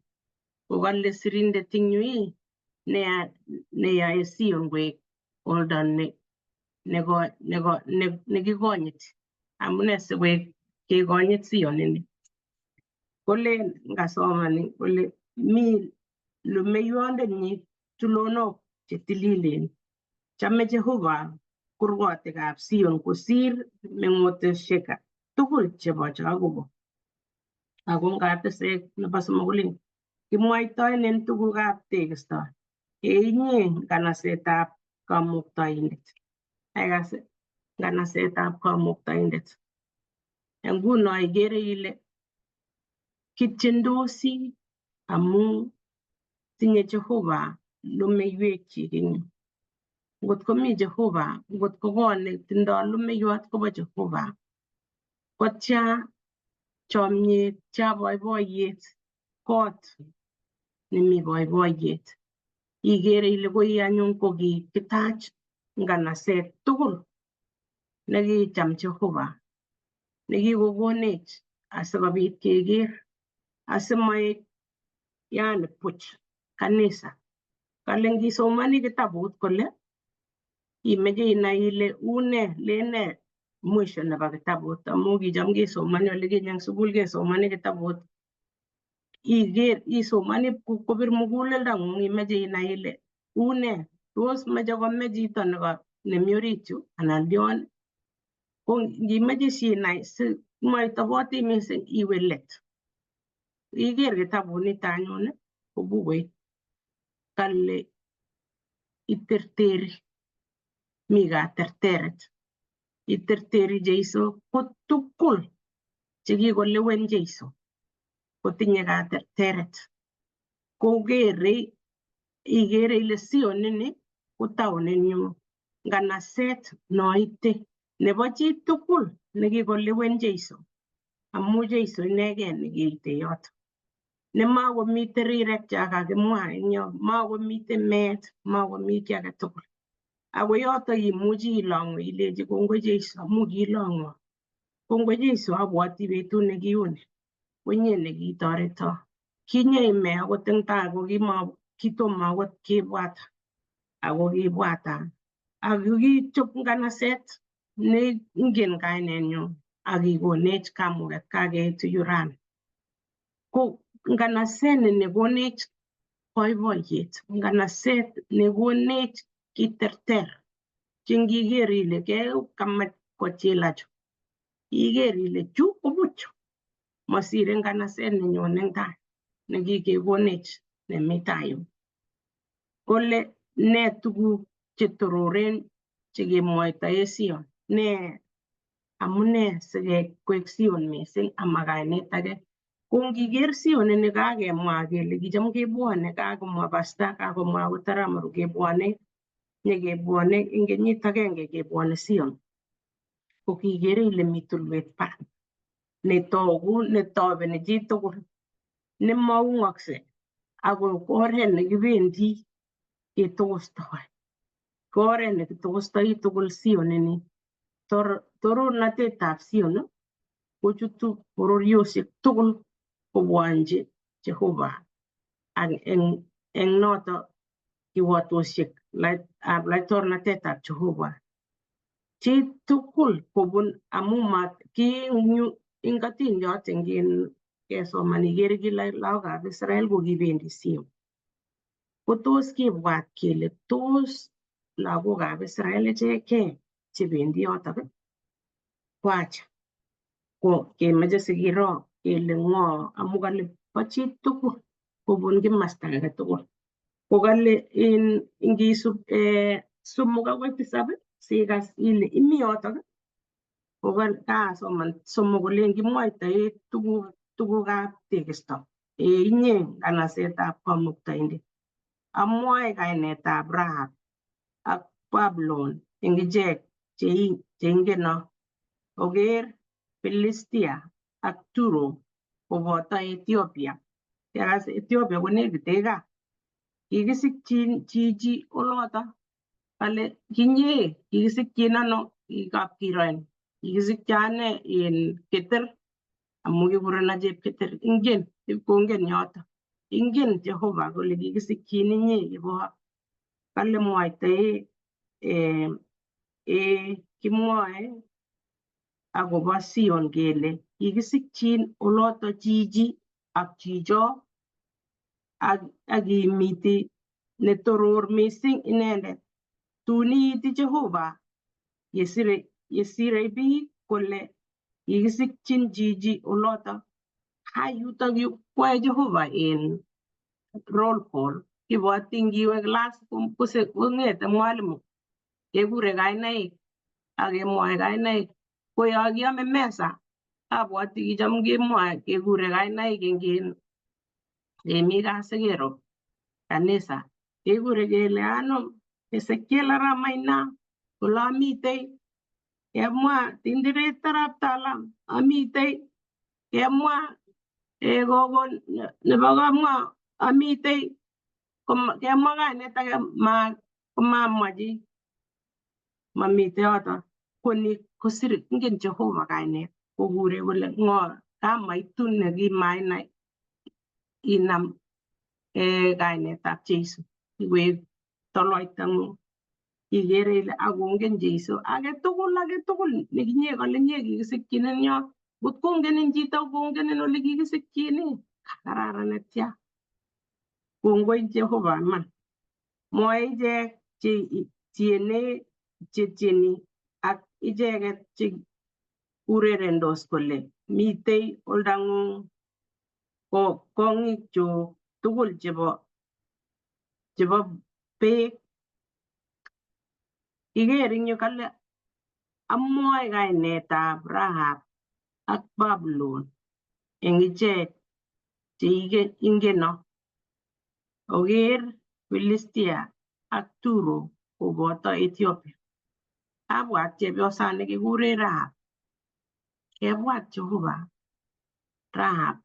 kokale sirindet ing'yu neyae Sion koek oldo nekikonyiti amune sikoek kekonyit Sion ini kolen ngasomani kole mi lumeiwondenyi tulonok chetililen chame Jehovah kurgotikab Sion kosir meng'otosiek tugul chebo Agobo ako ngatese nebo somok kolen kimwaitoenen tugukab tekisto keinye nganasetab kamuktaindet akase nganasetab kamuktaindet nguno igere ile kityendosi amu tinye Jehovah lumeiwekchik eng yu ngot komi Jehovah ngot kokone tindoi lumeiwot kobo Jehovah kotya chomyet, boiboiyet, kot nemi boiboiyet. Igere ile koi anyun ko kikitach nganaset tugul nekicham Jehovah, nekikokonech asikobit keker asimaek yani puch kanisa. Kale ngisomani kitabut kole imeche inai ile une lene mwisho nebo kitabut amu kicham kesomani olikinye eng sukul kesomani kitabut iker isomani kobir muguleldong'ung imeche inai ile une tos meche kome chito nemi orit yu anan lion. Ko ngimeche sinai si maitoboti mising iwe let. Iker kitabunito anyun ko bukuit kale iterteri mi katerteret. Iterteri Jeiso ko tugul chekikolewen Jeiso kotinye katerteret. Kokere igere ile Sion ini ko taonit nyu, nganaset noite nebo chi tugul nekikolewen Jeiso amu Jeiso inegei nekeite yoto. Nemakomite rirek cha kakimwa eng yo, makomite meet, makomi kiy age tugul. Ako yoto imuchi ilong'u ilechi kongoi Jeiso amu kilong'wo. Kongoi Jeiso abwoti betut nekiuni, konye nekitoreto. Kinyeime akot eng tai ko kitomo akot kibwat ako kibwata. Ako kichop nganaset ne ingen kainenyu akikonech kamuget kakeitu yu rani. Ko nganaset nekonech boiboiyet, nganaset nekonech kiterter che ngiker ile kamach kochila chu. Iker ile chu ko buch masire nganaset nenyone eng tai nekikekonech nemi tai yu. Kole ne tuguk chetororen chekemwoitoe Sion, ne amune sikekwek Sion mising ama kainet age. Ko ngiker Sion ini kakemwa kele kicham kebwone, kakomwa pastor, kakomwa akot Aramaru kebwone nyekebwone eng kenyit agenge kebwone Sion. Ko kikere ile mi tulwet barak netogu netobeni chi tugul nemaung'okse ako oret nekibendi ketokostoi. Ko oret nekitokostoi tugul Sion ini. Torornatetab Sion kochutu bororiosiek tugul kobwanji Jehovah ak eng noto kiwatosiek ab laitornatetab Jehovah. Chi tugul kobun amu ing atindot kesoman ikere kile lagokab Israel ko kibendi Sion. Ko tos kibwat kele tos lagokab Israel ichekei chebendi yotok kwacha ko kemeche sikiro kele ng'o amu kale bo chi tugul kobun kimasta age tugul. Ko kale ngisub somok akoi tisab sikas ile imi yotok. Ko kasoman somok kole kimwoitoe tugukab tekisto. Inye nganasetab Kamuktaindet. Amwoe kainetab Rahab ak Babylon eng ichek cheingeno. Oker Philistia ak Turo koboto Ethiopia. Kekas Ethiopia ko nekite gaa. Kikisikyin chichi oloto. Kale kinye kikisikyin ano kapkiroen. Kikisikyi ane Keter amu kikurena Chepketer. Kongen yoto. Ingen Jehovah kole kikisikyin inye ibo. Kale mwaitoe kimwoe akobo Sion kele kikisikyin oloto chichi ak chicho akimiti netoror mising inendet. Tun iiti Jehovah yesire biik kole kikisikyin chichi oloto. Yutok yu kwae Jehovah roll call. Kibwoti ngiwe class kong'ete mwalimu kekure kainaik akemwoe kainaik. Ko yo kiame mesa abwoti kicham kemwoe kekure kainaik kemi gaa sikero kanisa. Kekure kele ano Ezekiel arap Maina kole amitei. Kemwa Tinderet arap Talam amitei. kemwa gogo nebo kamwa amitei kemwa kainet age komamwachi mamite yoto koni kosir ingen Jehovah kainet kokure kole ngo kamaitu nekimainai inam kainetab Jeiso iwek toloitang'ung igere ile akongen Jeiso age tugul nekinye kole nye kikisikyinin yo ngot kongenin chito kongenin ole kikisikyinin kararan netya kongoi Jehovah man mwoe ichek chetieni ak icheket che urerendos kole mitei oldang'ung kong'ikchuk tugul chebo beek iker ing yu kale amwoe kainetab Rahab ak Babylon eng ichek che ingeno oker Philistia ak Turo koboto Ethiopia abwat chepyosani kikure Rahab kebwat Jehovah Rahab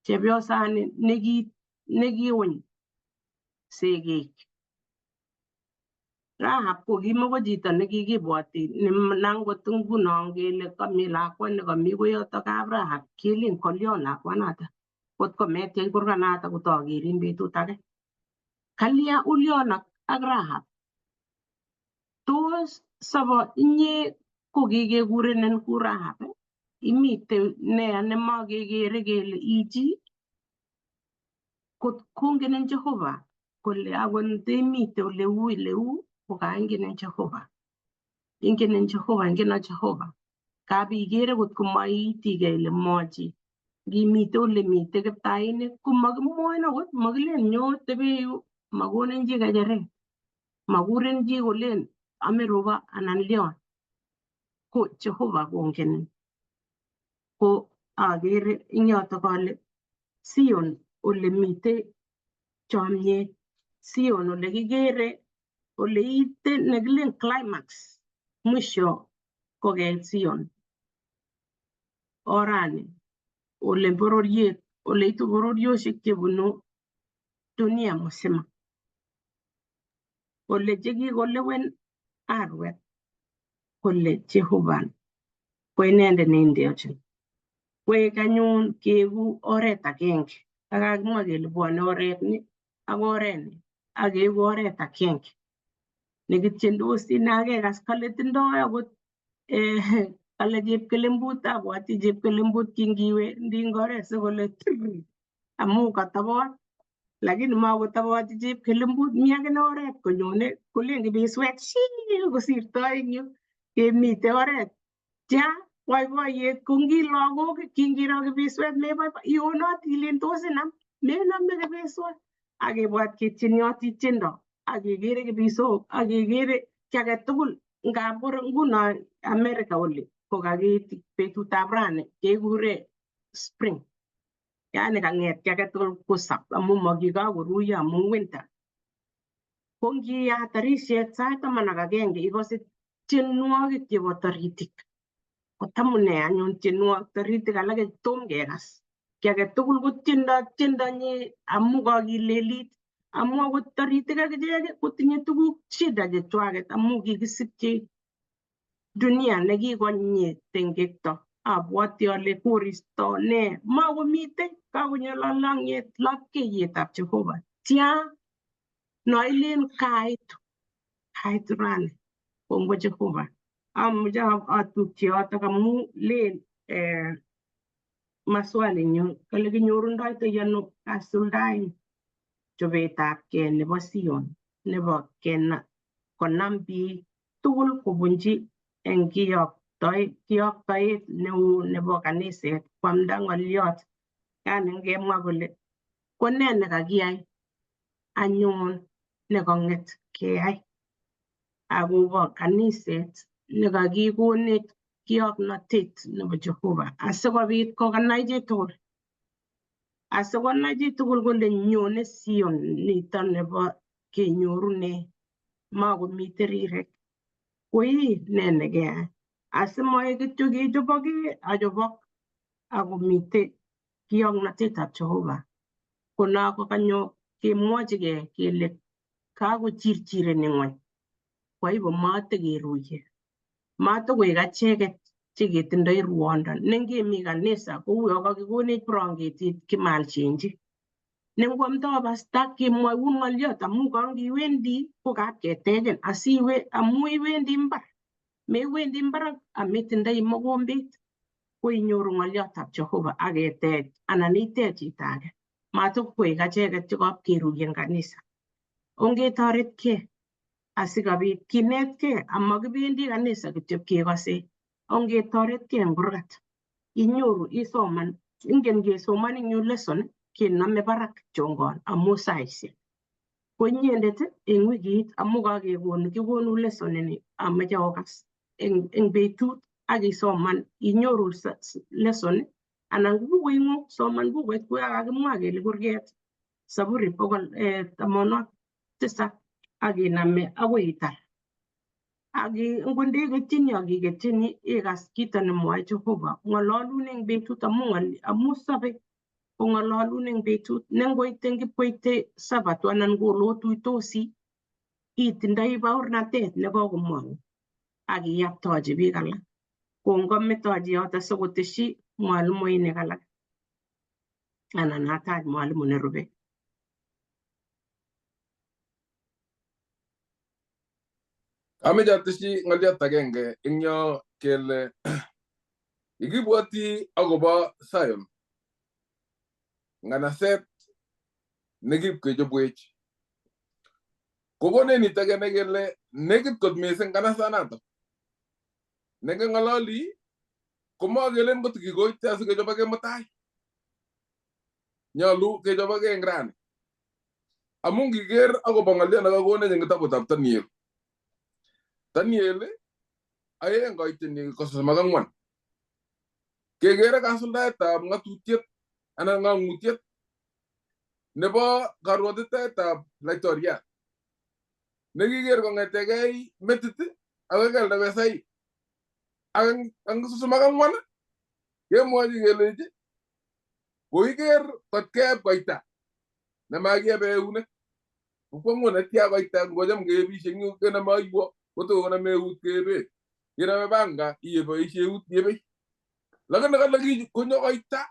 chepyosani nekiwony segek Rahab ko kimoko chito nekikibwoti nangot nguno kele kami lakwa nekami koyoto kap Rahab kelin kolyon lakwanato kot kometyech kurganato kotakerin betut age kalya ulyon ak Rahab tos sabo inye ko kikekurenin ku Rahab imite neya nemakekere kele ichi kot kongenen Jehovah kole akot ndemite ole u kokaingenen Jehovah ingenen Jehovah kabikere kot komaitige ile mochi ngimite ole mite kiptainik komakimwoin akot makilen nyo tebe yu makonin chi kecheret makuren chi kolen ame ruba anan lyon ko Jehovah kongenin ko agere ing yoto kole Sion ole mite chomyet Sion ole kikere ole ite nekilen climax mwisho koket Sion orani ole bororiet ole itu bororioshek chebunu dunia musima ole chekikolewen arwet kole Jehovah ko inendet neindochin koek anyun keeku oret agenge akakimwa kele bwone oret ni ak oret ni akeeku oret agenge nekityendosi nakekas kale tindoi akot kale chepkelembut abwati chepkelembut kingiwe nding oret sikole amu katobot lakini makotoboti chepkelembut mi akine oret konyone kolen kibiswet kosirtoi eng yu kemite oret tya boiboiyet ko ngi lagok kingiro kibiswet ionoti ilen tos inam menome kibiswet akebwat ketienoti tiendo akekere kibisok akekere ki age tugul ngap nguno America oli kokakiiti betutab rani kekure spring yani kang'et ki age tugul kusop amu makikakoruiyo amu winter ko ngiyat tarisiet sait 11 ikose tienwogik chebo taritik kotamune anyun tienwogik taritik alake tom kekas ki age tugul ko tiendonyi amu kakilelit amu akot taritik akichek kotinye tuguk shida chechwaket amu kikisikyi dunia nekikonye tengekto abwati ale koristo ne makomite kakonyo lalang'yet lapkeiyetab Jehovah tya noilen kaitu rani kongoi Jehovah amuche atukyi yotok amu len maswali nyu kale kinyorundoitoi ano kasuldaen chobetabgei nebo Sion nebo konam biik tugul kobunji eng kiyoktoet neu nebo kaniset kwamda ng'oliot yani ngemwa kole ko ne nekakiyai anyun nekang'et keyai akobo kaniset nekakikonech kiyoknotet nebo Jehovah asikobit kokanai chitugul kole nyone Sion nito nebo kenyorune makomite rirek koi ne nekeyai asimoe kityo kechobok ako mite kiyong'natetab Jehovah. Kona ko kanyo kemwochigei kele kakochirchireni ng'wony. Kwa hivyo matekeruiye. Matokoek acheket cheketindoi ruondo. Nengemi kanisa kouyo kakikonech branketit kimalchenji. Nengwamdoi pasta kemwoiun ng'oliot amu kangiwendi ko kapketechen asiwe amu iwendi mbar. Mewendi mbar ametindoi mogombet ko inyoru ng'oliotab Jehovah aketech anan itech chito age. Matokoek acheket chekapkeruiye eng kanisa. Ongetoretkei asikobit kinetkei amakibendi kanisa kityo kekose. Ongetoretkei eng kurgat. Inyoru isoman. Ingen kesoman eng yu lesson kenome barak chongon amu saisiek. Ko inyendet eng wikit amu kikonu lesson ini amache okas eng betut akisoman inyoru lesson anan bukuing'ung soman bukuit kuyo kakimwa kele kurget Zaburi 87 akiname akoi itar. Ngondeketchini akiketchini ikas kito nemwoe Jehovah. Ng'ololun eng betut amu sabe kong'ololun eng betut. Nengoite ngipkoite Sabato anan ko olotuitosi itindoi baurnatet nekokomwou akiyaptochi biik alak. Kongometochi yoto sikoteshi mwalimuinik alak anan atach mwalimu nerube. Ameche ateshi ng'oliot agenge eng yo kele ikibwoti akobo Sion, nganaset nekipkechobwech. Kokonenit age nekele nekit kot mising kanasanato. Nekeng'ololi komakelen kot kikoite asikechobake mutai. Nyolu kechobake eng rani. Amu ngiker akobo ng'oliot nekakonech eng kitabutab Daniel. Daniel aeng koitini 34. Kekere kasuldaetab ng'atutiet anan ng'ang'utiet nebo karwotitoetab laitoriat. Nekiker kong'etegei metit akoi keldo besai. Ang 34 kemwochi kelechi koiker kot keeb koita nemakiebe eunek. Kokwong'u netya koita ngocham keebishe eng yu kenome aiwo kotokonome eut keebe. Yenome panga iyeboishe eut yebei. Lakini kale konyo koita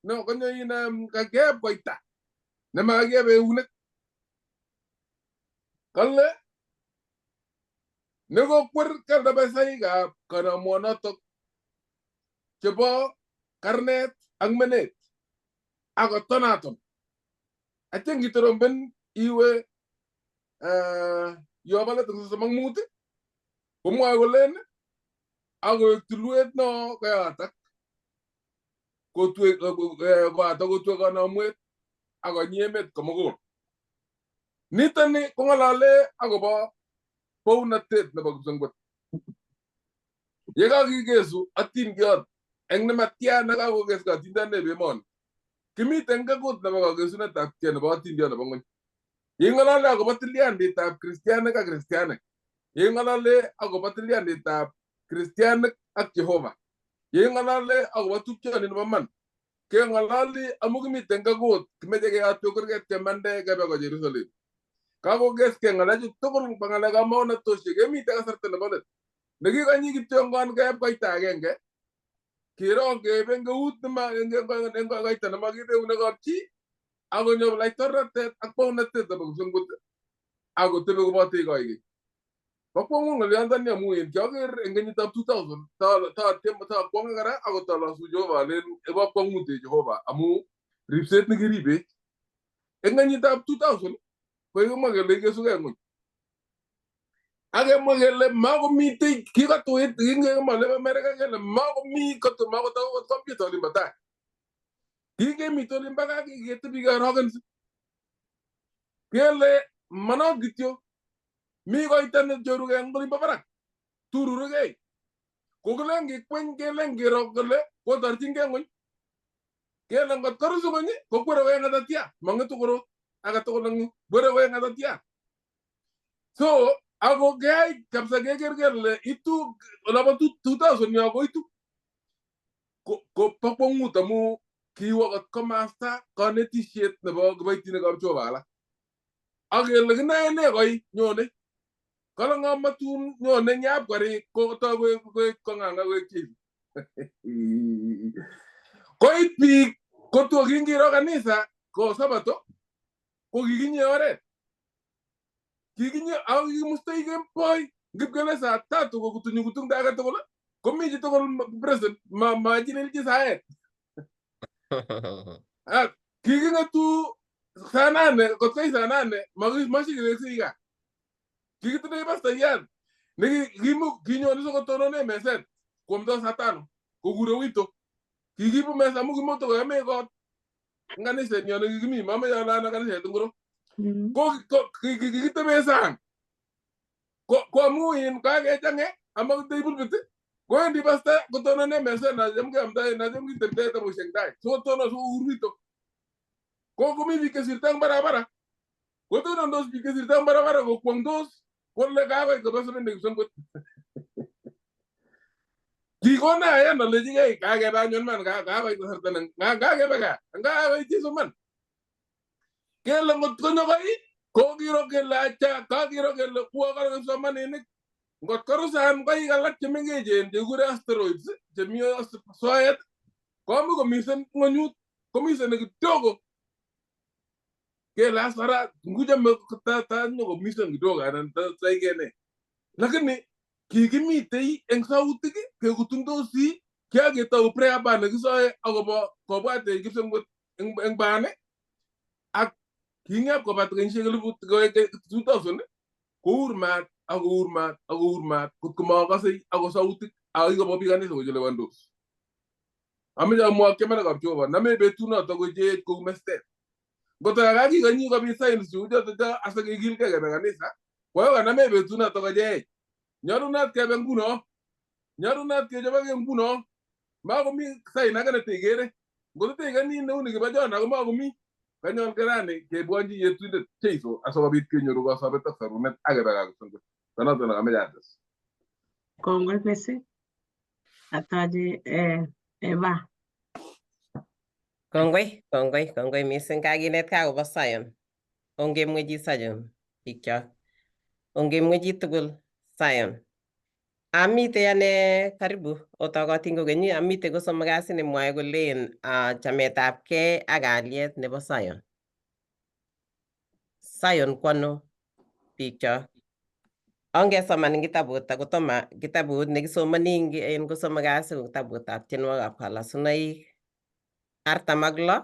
konyo kakeeb koita nemakiebe eunek. Kale nekokwer keldo besaikab kanamwonotok chebo karnet ak menet akotonaton. Atya ngitoromben iwe yobo let 35 komwoe kolen akoek tulwet no koyotok kotwe kanamwet akonyi emet komugul. Nitoni kong'olole akobo bounatet nebo kipsengwet. Yekakikesu atindiot eng nematya nekakokes atindiondeb emoni. Kimiten kekut nebo kakesunetab kei nebo atindiot nebo ng'ony. Yeng'olole akobo tilyanditab kristianik ak kristianik. Yeng'olole akobo tilyanditab kristianik ak Jehovah. Yeng'olole akobo tupchoni nebo man. Keng'ololi amu kimiten kekut kimeche keyotwe kurget kemande kebe ko Jerusalem. Kakokes ng'alechu tugul bo ng'alekab maunatoshek kemite kasarta nebo let. Nekikonyi kityongon keeb koita agenge kirong keib eng eut eng koita nemakibe eunekab chi akonyo laitornatet ak bounatet nebo kipsengwet akotebi kobote koikeny. Bokwong'u ng'olyondoni amu kioker eng kenyitab 2000 taakwong'e kora akotolosu Jehovah alen ebo kwong'ute Jehovah amu ripset nekiribech. Eng kenyitab 2000 kokikimwa kele ikesugei ng'ony. Akemwa kele makomitei kikatuit kingekemale Amerika kele makomi makotako kompyuta olimbo tai. Kikemite olimbo gaa kiketebi keorokensi. Kele manot kityo mi koita necherugei eng olimbo barak. Tururugei. Kokilen kikweny kelen kiro kole kotorchingei ng'ony. Kele ngot korusu ng'ony kokwere koek ng'atatya mang'etu korot agetugul eng yu. Kwere koek ng'atatya. So ako keyai kabisa keker kele itu olabo 2000 yo koitu. ko pokpongut amu kiwo kot komasta kanetishet nebo kiboitinikab Jehovah alak. Ak kele kinae ne koi nyone. Kala ngamatun nyone nyap kori ko to ko nganga ko chi. Koit biik ko to kingiro kanisa ko sabato ko kikinye oret. Kikinye au kimustai kempoi ngipkele saa 3 ko kutunyu kutung daga tokol. Komi chi tokol present ma jinel chi saet. Kikingatu saa 8 kot kai saa 8 mashikile siga. Kikitune basta yan. Kimu kinyo niso kotonone meset. Komdo saa 5 ko gure wito. Kikipu mesa mu kimoto ko eme kot. Nganise nyone kikimi mama yana na kanise tunguro. Ko kikitebe sang. Ko amuin ka ke change ama table bit. Ko ndi basta kotonone mesa na jamke amdai na jamki tete ta mushengdai. So tono so urwito. Ko kumi bikesirtang barabara. Ko tono dos bikesirtang barabara ko kwangdos. Ko le ka ko basta ndeng songkot. Kikona ya na leji kai ka ke ba nyon man ka ko sartan nga ka ke ba ka. Nga ko ji suman. Kele ngot ko nyokai ko giro ke lacha ka giro ke le kuwa ka suman ni ngot ko san kai galak chemenge je gure asteroids chemio soet ko mu ko misen ngonyut ko misen ke togo ke la sara nguja me ta no misen kidogo anan ta saigene lakini kikimite eng sauti ke kutundosi kya ke tau prayer ban ke soe agobo ko bate kipsengot eng bane ak kingap ko bat ken shegel but ko 2000 ko urmat kut kuma kasi ago sauti ay go bobi kanisa ko jele wandos amija mo kemana ka Jehovah na me betuna to go je ko meste gota gagi ganyi ko bi sign su jo to asage gil ke kanisa ko na me betuna to go je nyarunat ke benguno nyarunat ke jaba benguno ma ko mi sign na kana tegere goto te gani ne uni ke bajona ko ma ko mi kanyon kerane ke bonji yetu de teiso aso bit ke nyoru ko sabe ta sarunet aga daga sungo kana to na amejadas Kongoi Kesich. Ataje Eva. Kongoi missing kakinet ka akobo Sion. Ongemwechi Sion bikyok. Ongemwechi tugul Sion. Amite ane karibu otokotin kokeny amite ko somok kasi nemwoe kolen chametabgei ak kalyet nebo Sion. Sion kwano bikyok. Ongesoman kitabut akotoma kitabut nekisomani en ko somok kasi ko kitabutab tienwogikab kalasunoik 46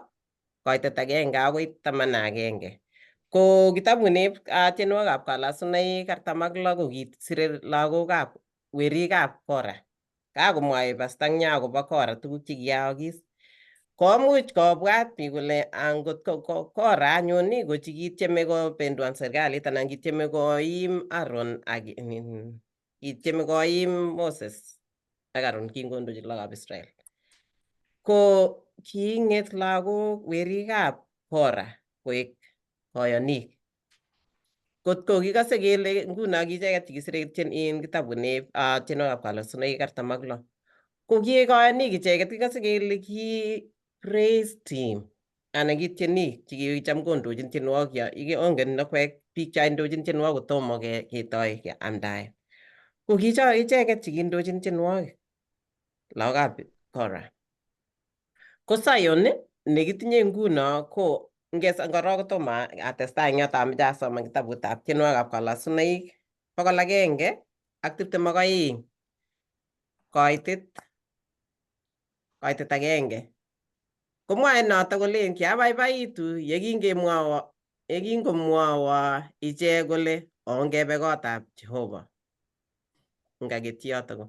koitet agenge akoi 11. Ko kitabuni tienwogikab kalasunoik 46 ko kisire lagokab werikab Kora. Kakomwae pastangnya akobo Kora tuguk chekiyaakis. Komuch kobwat biik kole angot Kora anyun ko chikitieme kopenduan serikalit anan kitieme koim Aaron ak kitieme koim Moses ak Aaron kingondochi lagokab Israel. Ko kiinget lagok werikab Kora koek koyonik. Kotko kikose kele nguno kiicheket chekisire en kitabuni tienwogikab kalasunoik 46. Ko kiek koyonik icheket kikose kele ki praise team anan ki tienik chekicham kondochin tienwogik ongen akwek biik cheindochin tienwogik kotomo ketoi amdaet. Ko kicho icheket chekindochin tienwogik lagokab Kora. Ko Sion nekitinye nguno ko ngoro kotomo atestai eng yoto ameche asoman kitabutab tienwogikab kalasunoik 122 koitet agenge. Komwae noto kolen kiabaibaitu yekingomwowo ichek kole ongebe kotab Jehovah. Ngaketyi yoto ko.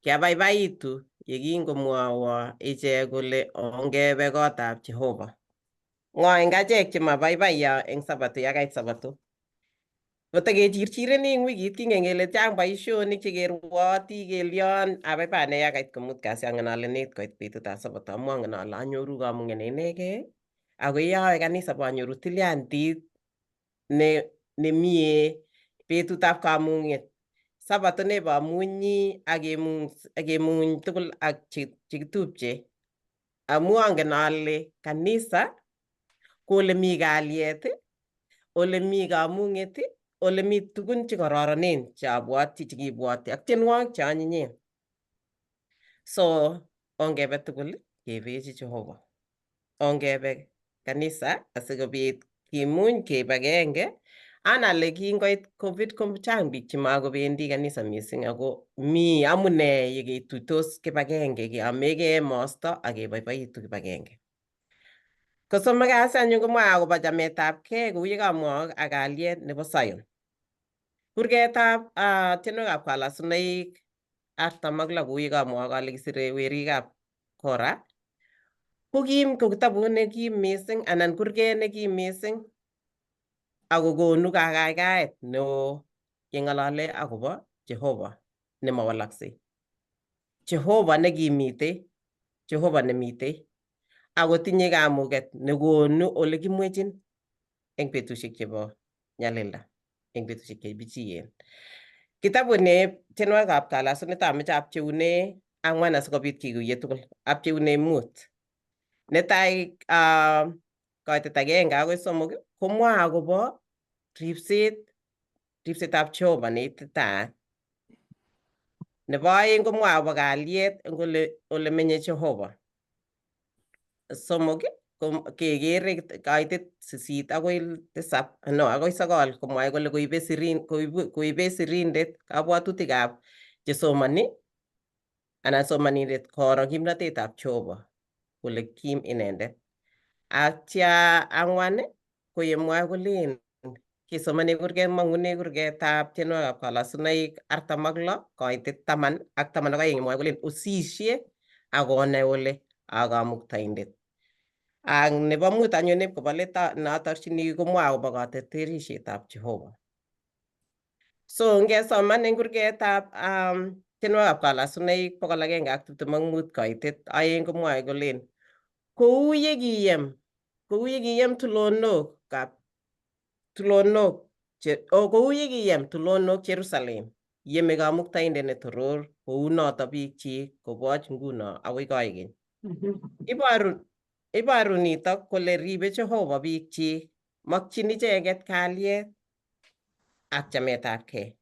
Kiabaibaitu yekingomwowo ichek kole ongebe kotab Jehovah. Ngo eng achek chemabaibai eng sabato yakait sabato. Kotakechirchireni eng wikit kingen kele chang boisionik chekerwoti kelyon abaibai ane yakait komut kasi angen ale nekit koit betutab sabato amu angen ale anyoru kamung'et inegei ako yeawe kanisa banyoru tilyantit nemie betutab kamung'et. Sabato nebo munyi akemuny tugul ak chekitupche. Amu angen ale kanisa ko ole mi kalyet, ole mi kamung'et, ole mi tugun chekororonen chekibwoti ak tienwogik cheanyinyen. So ongebe tugul kebechi Jehovah. Ongebe kanisa asikobit kimuny kibagenge. Anale kingoit COVID ko chang biik chemakobendi kanisa mising ako mi amune yeketuitos kibagenge keamege Emosto ak keboiboitu kibagenge. Kosomok kasi anyun komwae akobo chametabgei kou ye kamwok ak kalyet nebo Sion. Kurgetab tienwogikab kalasunoik 46 kou ye kamwok ale kisire werikab Kora. Ko kitabut nekim mising anan kurget nekim mising ako konu kakaikaet neo keng'alale akobo Jehovah nemawalaksei. Jehovah nekimitei, Jehovah nemitei ako tinye kamuget nekonu ole kimwechin eng betusiek chebo nyalilda, eng betusiek chebichiyen. Kitabut ne tienwogikab kalasunet ameche apcheune 4 asikobit kikuye tugul. Apcheune 5. Netai kaitet 1 akoi 3 komwae akobo ripsetab Jehovah neititaat. Nebo 2 komwae akobo kalyet eng ole menye Jehovah. 3 kekere kaitet 8 akoi 9 komwae kole koibe sirindet kabwatutikab chesomani anan somanindet koro kimnatetab Jehovah kole kim inendet. Atya 4 koyemwae kolen kesomane kurget mang'une kurgetab tienwogikab kalasunoik 46 kaitet 10 ak 12 mwae kolen osishe akonai ole Kamuktaindet. Ak nebo 5 anyun ipkobo let natorchini komwae akobo katerterisietab Jehovah. So ngesoman eng kurgetab tienwogikab kalasunoik 125 kaitet 2 komwae kolen kou ye kiyem tulonok Jerusalem yeme Kamuktaindet ne toror kou noto biikchik koboch nguno akoi koigeny. Iboru nitok kole ribe Jehovah biikchik, makchin icheket kalyet ak chametabgei.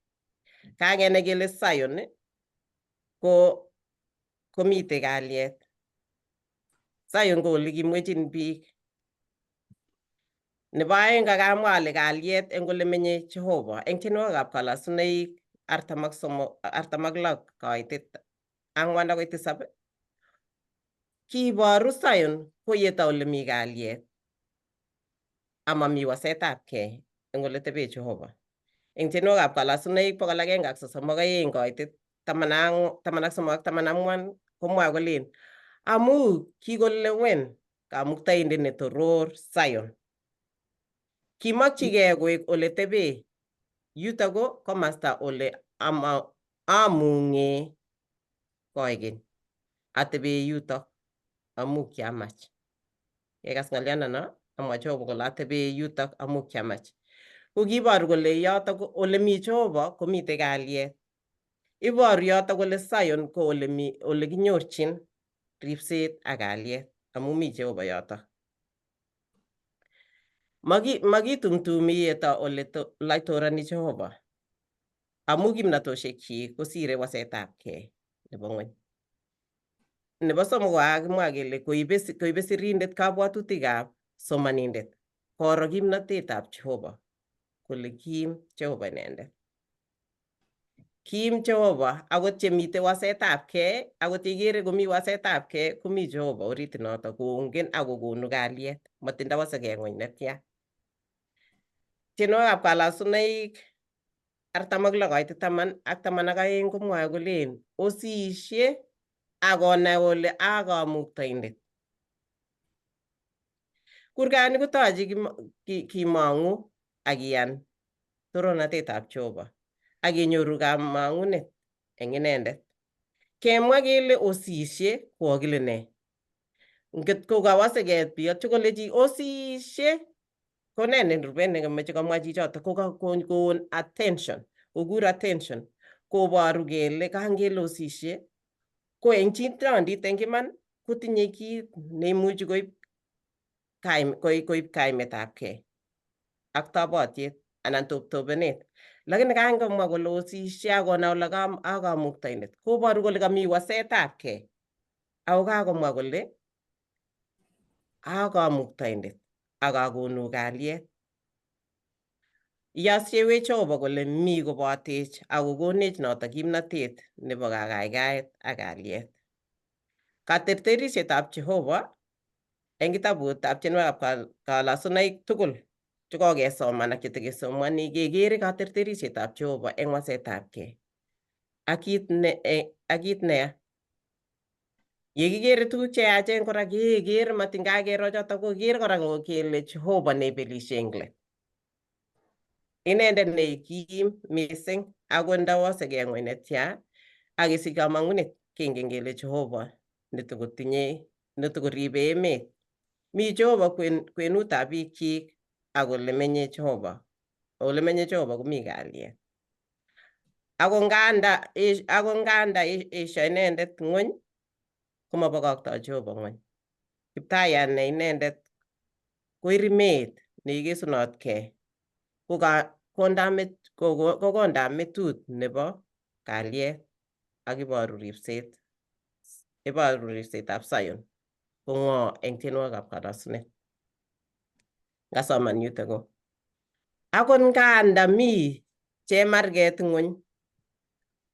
Kakenai kele Sion komite kalyet. Sion ko ole kimwechin biik. Nebo 2 kakamwa ale kalyet eng ole menye Jehovah eng tienwogikab kalasunoik 46 kaitet 4 akoi 7 kiboru Sion koyeto ole mi kalyet amami wasetabgei eng ole tebe Jehovah. Eng tienwogikab kalasunoik 132 kaitet 13 ak 14 komwae kolen amu kikolewen Kamuktaindet ne toror Sion. Kimokchigei koek ole tebe. Yuto ko komasta ole amung'e koigeny. Atebe yuto amu kiamach. Kekas ng'alyondo amwa Jehovah kole atebe yuto amu kiamach. Ko kiboru kole yoto ko ole mi Jehovah komite kalyet. Iboru yoto kole Sion ko ole kinyorchin ripset ak kalyet amu mi Jehovah yoto. Makitumtumi yeto ole laitorani Jehovah amu kimnatosiekchi kosire wasetabgei nebo ng'ony. Nebo 3 kimwa kele koibe sirindet kabwatutikab somanindet koro kimnatetab Jehovah kole kim Jehovah inendet. Kim Jehovah akot chemite wasetabgei, akot igere komi wasetabgei komi Jehovah orit noto kongen akokonu kalyet, matindo wasegei ng'ony netya. Tienwogikab kalasunoik 46 kaitet 10 ak 12 komwae kolen osishe akonai ole Kamuktaindet. Kurgani kotochi kimong'u ak iyan torornatetab Jehovah ak kenyoru kamang'unet eng inendet. Kemwa kele osishe kokakile ne? Ngot ko kawasegei biik atyo kolechi osishe ko ne nerube nekemeche komwa chichoto ko kakon attention, kokur attention koboru kele kangelosishe ko eng chitondit eng iman kotinye kit neimuchi koib kaimetabgei ak tobotiet anan toptopenet. Lakini kangomwa kole osishe akona ole kamuktaindet koboru kole kami wasetabgei ako kakomwa kole akamuktaindet akakonu kalyet. Yosyewech Jehova kole mi kobotech akokonech noto kimnatet nebo kakaikaet ak kalyet. Katerterisietab Jehova eng kitabutab tienwokikab kalasunaik tugul chekokesoman ak chetekesomani kekere katerterisietab Jehova eng wasetabgei ak kit neya. Yekikere tuguk cheyachen kora keker matin kakero choto koker kora kele Jehova neibelishe eng let. Inendet nekim mising ako ndawosegei ng'weny netya akesich kamang'unet kengen kele Jehova netokoribe emet. Mi Jehova kwenutab biikchik ak ole menye Jehova komi kalyet. Ako nganda esio inendet ng'weny komabokoktoi Jehova ng'weny. Kiptayat ne inendet ko irimet neikesunotkei kokondab metut nebo kalyet ak iboru ripsetab Sion kong'o eng tienwokikab kalasunet. Ngasoman yutok ko akot nganda mi chemarget ng'weny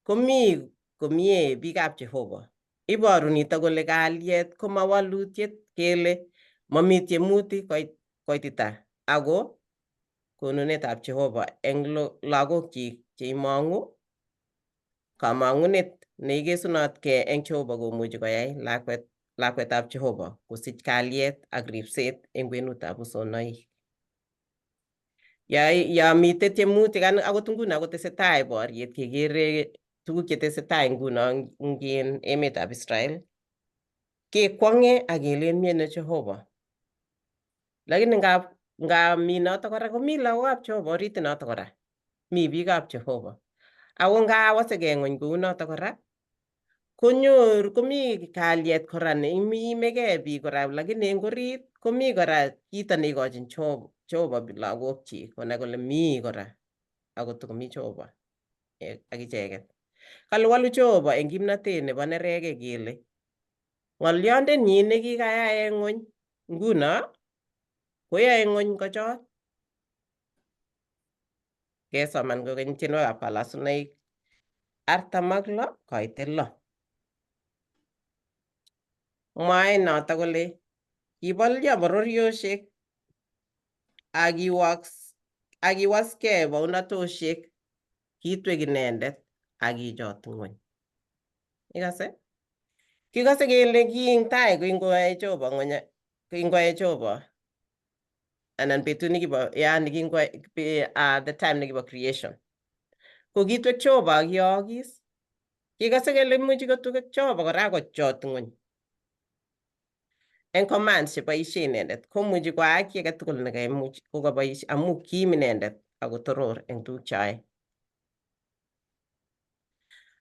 komi komie biikab Jehova. Iboru nito kole kalyet ko mawalutiet kele mami tiemutik koitita ako konunetab Jehova eng lagokchik cheimong'u kamang'unet neikesunotkei eng Jehova komuchi koyai lakwetab Jehova kosich kalyet ak ripset eng kwenutab usonoik. Ya mitei tiemutik akot nguno kotesetai boriet kekere tuguk chetesetai nguno eng emetab Israel kekwong'e ak kelen mieno Jehova. Lakini ngap mi noto kora komi lagokab Jehova orit noto kora. Mi biikab Jehova. Ako ngawasegei ng'weny kou noto kora komi kalyet kora neimegei biik kora, lakini eng orit komi kora kito neikochin Jehova lagokchik konai kole mi kora akotokomi Jehova ak icheket. Kale walu Jehova eng kimnatet nebo neregek kele ng'olyondenyi nekikayai eng ng'wony nguno koyoe ng'wony kochot. Kesoman kokeny tienwokikab kalasunaik 46 koite 6. Mwae noto kole kibolyo bororiosiek akiwaskei bounatosiek, kitwek inendet akichot ng'wony. Ikase? Kikase kele king tai kingoyae Jehova anan betut nekibo the time nekibo creation. Ko kitwek Jehova akiyookis. Kikase kele imuchi kotwek Jehova kora kochot ng'wony. Eng commands cheboisie inendet komuchi koyai kiy age tugul nekaimuch kokaboisie amu kim inendet ako toror eng tuguk cheyoe.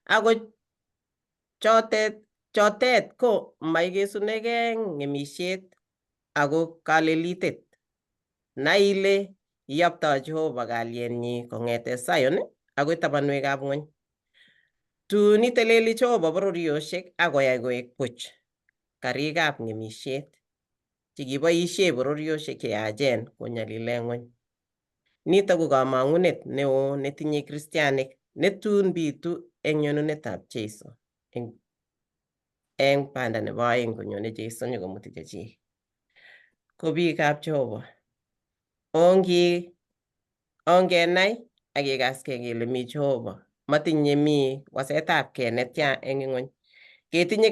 Ako chotet ko maikesunegei ng'emisiet ako kalelitet. Nai ile iyoptoi Jehova kalyenyi kong'ete Sion akoi tabanwekab ng'wony. Tun iteleli Jehova bororiosiek akoyai koek buch karikab ng'emisiet chekiboisie bororiosiek cheyachen konyalile ng'wony. Nito ko kamang'unet neo netinye kristianik netun bitu eng nyonunetab Jeiso eng banda nebo aeng konyone Jeiso nyikomuti chechik. Ko biikab Jehova ongenai akekaskei kele mi Jehova, matinye mi wasetabgei netya eng ng'wony. Ketinye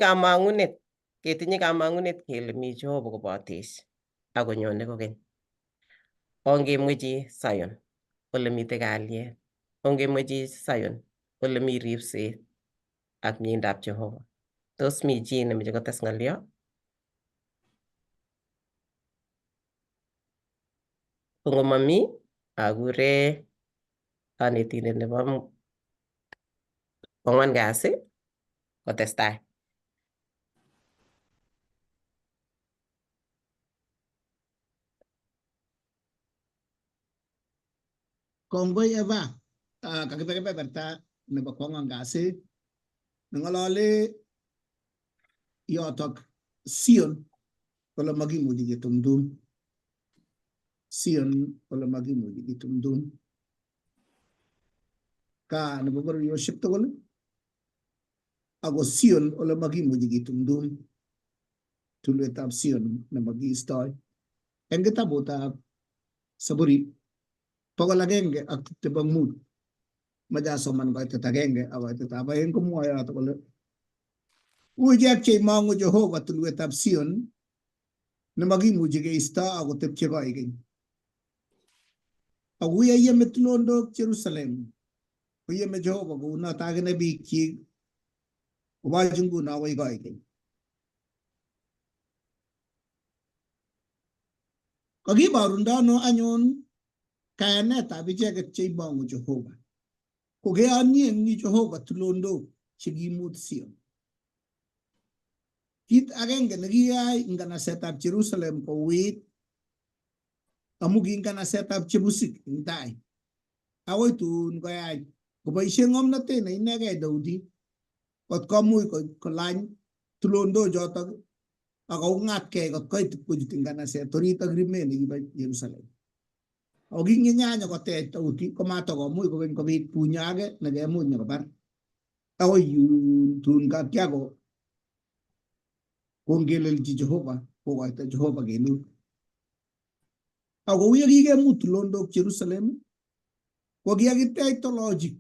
kamang'unet kele mi Jehova kobotech akonyone kokeny. Ongemwechi Sion ole mitei kalyet. Ongemwechi Sion ole mi ripset ak miendab Jehova. Tos mi chi nemeche kotes ng'olyo? Ko ngomami akure kanetindet nebo Kwang'wan kasi kotestai. Kongoi Eva, kakipekepeperta nebo kwang'wan kasi neng'olole yotok Sion kole makimuchi ketumdum. Sion kole makimuchi ketumdum. Ka nebo bororyoshek tugul ako Sion ole makimuchi ketumdum. Tulwetab Sion nemakiistoi. Eng kitabutab Saburi 125 majasoman koitet agenge ak koitetab aeng komwoe yoto kole uichek cheimong'u Jehovah tulwetab Sion nemakimuchi keisto akotepche koikeny. Ako yeyeme tulondok Jerusalem koyeme Jehovah kounoto akine biikchik kobochi nguno akoi koikeny. Kakiborundo anyun kayanetab icheket cheimong'u Jehovah. Kokeyonye eng Jehovah tulondok chekimut Sion. Kit agenge nekiyai eng kanasetab Jerusalem kouit amu ki eng kanasetab Jebusik eng tai. Akoi tun koyach koboisie ng'omnotet ne inegei Daudi kot komuch kolany tulondok chotok akaung'atkei kot koit kochut eng kanaset orit ak rimet nekibo Jerusalem. Ako kinyenyanya kotech Daudi komatakomuch kokeny kobit bunyo age nekemuch nyokobar. Akoi yun tun katyako kongelelchi Jehovah kokoito Jehovah kelul. Ako uye kikemut tulondok Jerusalem ko kikakitech tolochik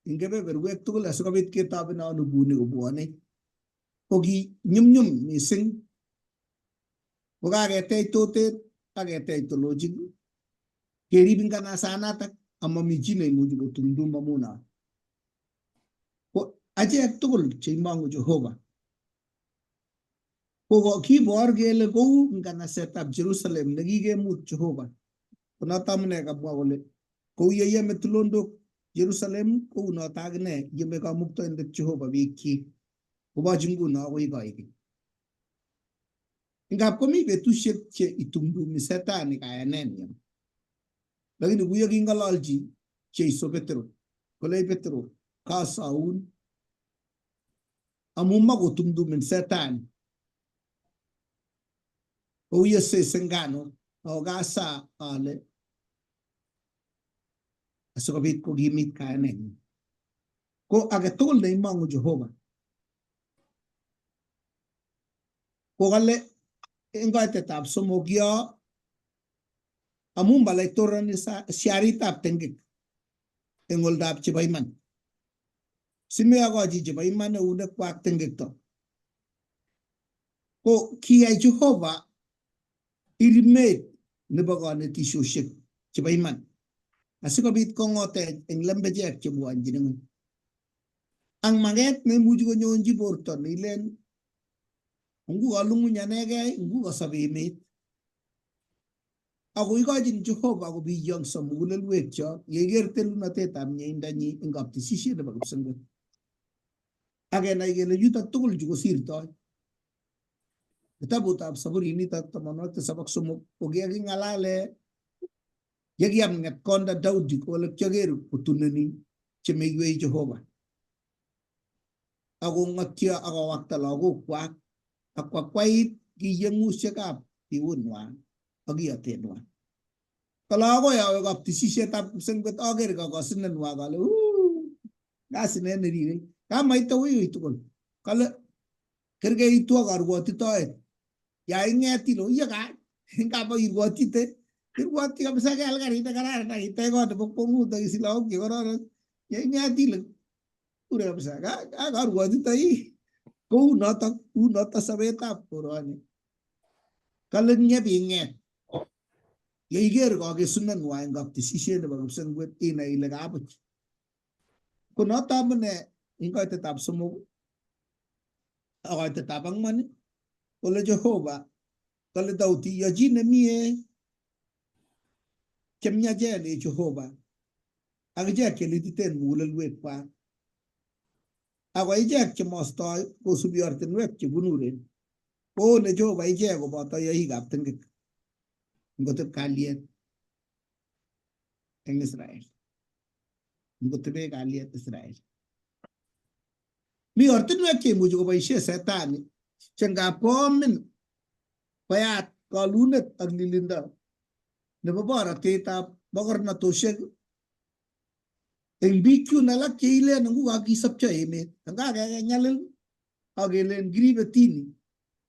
eng kebeberwek tugul asikobit ketobenonu bunik kobwone. Ko ki nyumnyum mising kokaketech totet aketech tolochik kerib eng kanasanatak amami chi neimuchi kotumdum amuno. Ko achek tugul cheimong'u Jehovah ko kibor kele kou eng kanasetab Jerusalem nekikemut Jehovah. Konoto amune kamwa kole kou yeyeme tulondok Jerusalem kounoto akine yeme kamuktoindet Jehovah biikchik kobochi nguno akoi koikeny. Ngap komi betusiek che itumdumi Setani kayanenyi. Lakini kuyo king'ololchi Jeiso Petro kole Petro kasaun amu makotumdumin Setani. Kouye sesengano ako kasa ale asikobit kokimit kayanenyi. Ko age tugul neimong'u Jehovah ko kale eng koitetab somok yo amu balaitoroni siaritab tengek eng oldab chebo iman. Simeyokochi chebo iman eunekwak tengekto. Ko kiyai Jehovah irimet nebo kanetisiosiek chebo iman asikobit kong'otech eng lembechek chebwonjin ng'ony. Ang maget neimuchi konyonji borto neilen ngu kalung'uny anegei, ngu kasab emet. Ako ikochin Jehovah kobiyongso mugulelwekyok yeker telunotetab mieindanyi eng kaptisisiet nebo kipsengwet. Akenai kele yutok tugul chu kosirtoi. Kitabutab Saburi-nitok 73 ko kikaking'alale yekiam ng'etkonda Daudi kole kyaker kotuneni chemeiwei Jehovah. Ako ng'otyo akowakta lagokwak ak kwakwait kiyeng'usiekab biutnywa ak iyotenwa. Kale akoi awe kaptisisietab kipsengwet aker kakosinenwa kale kasinet nerirei. Kamaite wiy tugul. Kale kergeitu ak karwotitoet. Ya ing'et ile uye ka ngapa irwotite. Irwoti kabisa keal karit nekararan ak itech kot nebo kwong'ut ak isich lagok chekororon. Ya ing'et ile ure kabisa karwotitoi. Kou notok sobetab koroni. Kale nyebing'et. Yeiker kakesunenwa eng kaptisisiet nebo kipsengwet inai ile kabuch. Ko noto amune eng koitetab somok ak koitetab ang'wan kole Jehovah kale Daudi yochi nemie chemyachen Jehovah ak ichek chelititen mugulelwekwak ako ichek chemostoi kosubi ortinwek chebunuren koone Jehovah ichek koboto yoikab tengek ngoteb kalyet eng Israel, ngotebe kalyet Israel. Mi ortinwek cheimuchi koboisie setani che ngap komin koyat kalunet ak lilindo nebo borotetab mokornotosiek eng biik chun alak cheilen ngukakisopcho emet ngakekanyalil akelen kiribe tini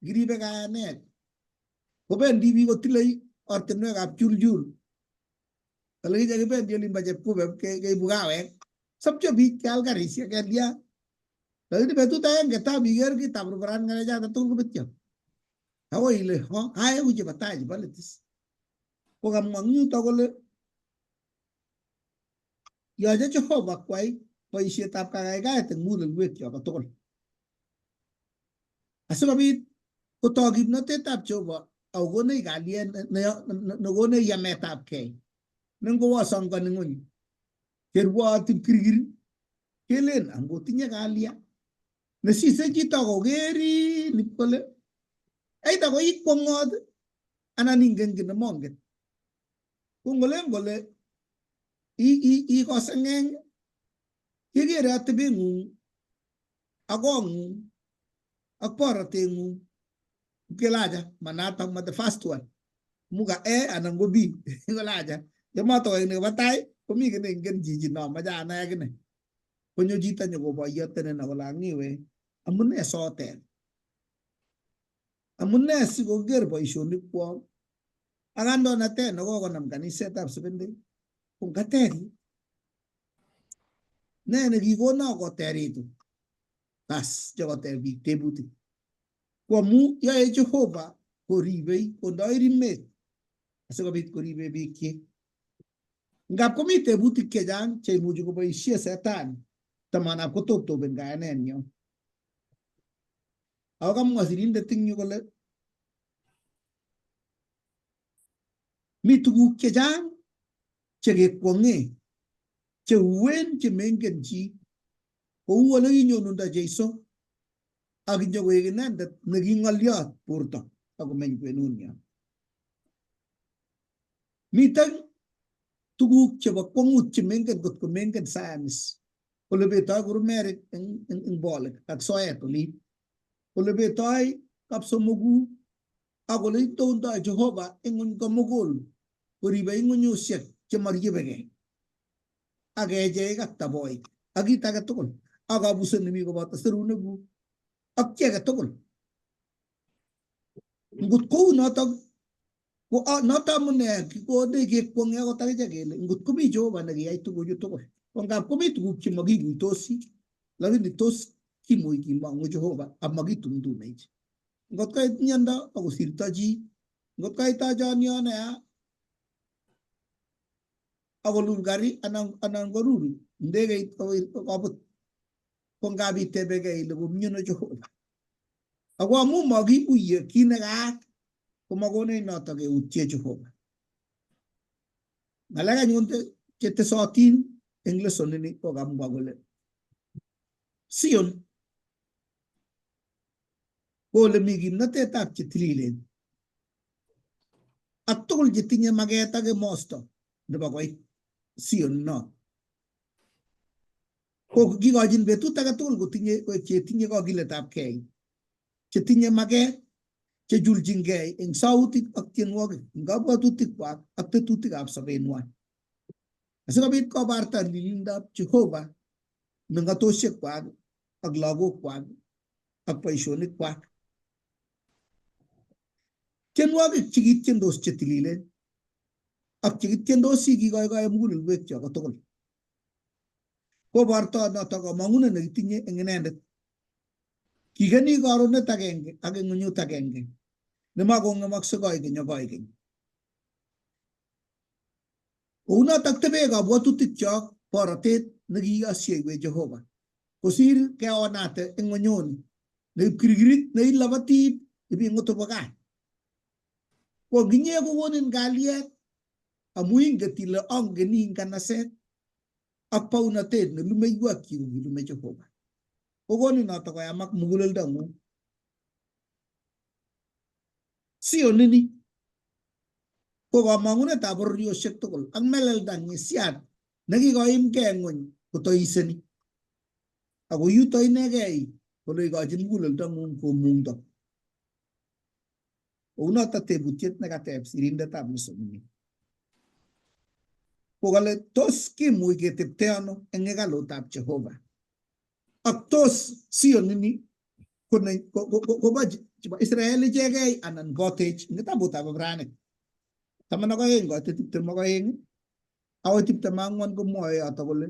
kiribe kayanet kobendi biik kotile ortinwekab chuljul ole kiche kibendi olimbo Chepkube keibu kawek sopcho biik keal karisiek kelia lakini betut agenge tabiker kitab ruburan ngalechoto tugul kobetyo akoi ile aeku chebo tai chebo letis kokamwa eng yuto kole yoche Jehovah kwai boisietab kakaikaet eng mugulelwekyok tugul asikobit kotoi kimnotetab Jehovah akokonech kalyet nekonech yametabgei nengowosongoni ng'ony kerwootin kirkir kelen angotinye kalya nesise chito kokerin kole aita ko ikwong'ot anan ingen kit nemongen kongolen kole ikoseng'eng kekere atebeng'ung ak kong'ung ak boroteng'ung kelaja manatok ma the first one muka anan ko B kolaja yematokoek nebo tai komi kit neingen chichi no mache anai akine konyo chito nyokoboiyotenen akole ang'iwe amune soter amune sikoker boisionikwok ak kandoinatet nekokonam kanisetab Seventh-day kongateri ne nekikono koteritu bas chokoter biik tebutik koamu yoe Jehovah koribei kondoi rimet asikobit koribe biikchik ngap komi tebutik chechang cheimuchi koboisie setani tamanab kotoptoben kayanenyo ako kamwa sirindet eng yu kole mi tuguk chechang chekekwong'e cheuen chemengen chi kou ole kinyonundo Jeiso ak nyokoek inendet neking'oliot borto akomeny kwenunyo. Miten tuguk chebo kwong'ut chemengen kot komengen science ole betoi kurumerik eng bolik ak soet olin ole betoi kapsomoku ak ole itondoi Jehovah eng ng'ony komugul koribe ng'onyusiek chemariebegei ak kechek ak taboik ak kit age tugul ak kabuset nemi koboto serunekuk ak ki age tugul. Ngot kou notok ko notok amune kikode kekwong'e akot akichek kele ngot komi Jehovah nekiyai tuguchu tugul ko ngap komi tuguk chemakikuitosi lakini tos kimuch kimong'u Jehovah amakitumtumech. Ngot koit miondo akosirto chi, ngot koit achonyo neya akolul gari anan koruru ndegeit kobut ko ngap itebegei ile komiono Jehovah ako amu makikuye kit nekaat komakonech notok keutye Jehovah. Ng'alek anyun chetesotin eng lesson ini kokamwa kole Sion ko ole mi kimnotetab chetililen ak tugul chetinye maket ak emosto nebo koit Sion no ko kikochin betut age tugul chetinye kakiletabgei chetinye maket chechulchingei eng sautik ak tienwogik eng kabwatutikwak ak tetutikab sobeng'wai asikobit kobarta lilindab Jehovah meng'atosiekwak ak lagokwak ak boisionikwak. Tienwogik chekitiendos chetililen ak chekitiendosi kikoikoi mugulelwekyok tugul kobortoi notok kamang'unet nekitinye eng inendet. Kikeni karonet agenge ak ng'unyut agenge nemakong'emakse koikeny ak koikeny. Kou notok tebe kabwatutikyok borotet nekikasieiwech Jehovah kosir keonate eng ng'onyoni neipkirkirit neilabati ibing'utu gaa ko nginye kokonin kalyet amu inget ile angeni nganaset ak paunatet nelumeiwokyi kilume Jehovah. Kogonin noto koyamak muguleldangung. Sion ini ko kamangunetab bororiosiek tugul ak meleldanyi siat nekikoimgei ng'ony kotoiseni. Ako yuto inegei kole ikochin muguleldangung komungto. Kounoto tebutiet nekateb sirindetab lesonini. Kokale tos kimuch ketepte ano eng hekalutab Jehovah. Ak tos Sion ini kobo chebo Israel ichegei anan kotech eng kitabutab Ibranik. 12 koite 22 akoi 24 komwoe yoto kole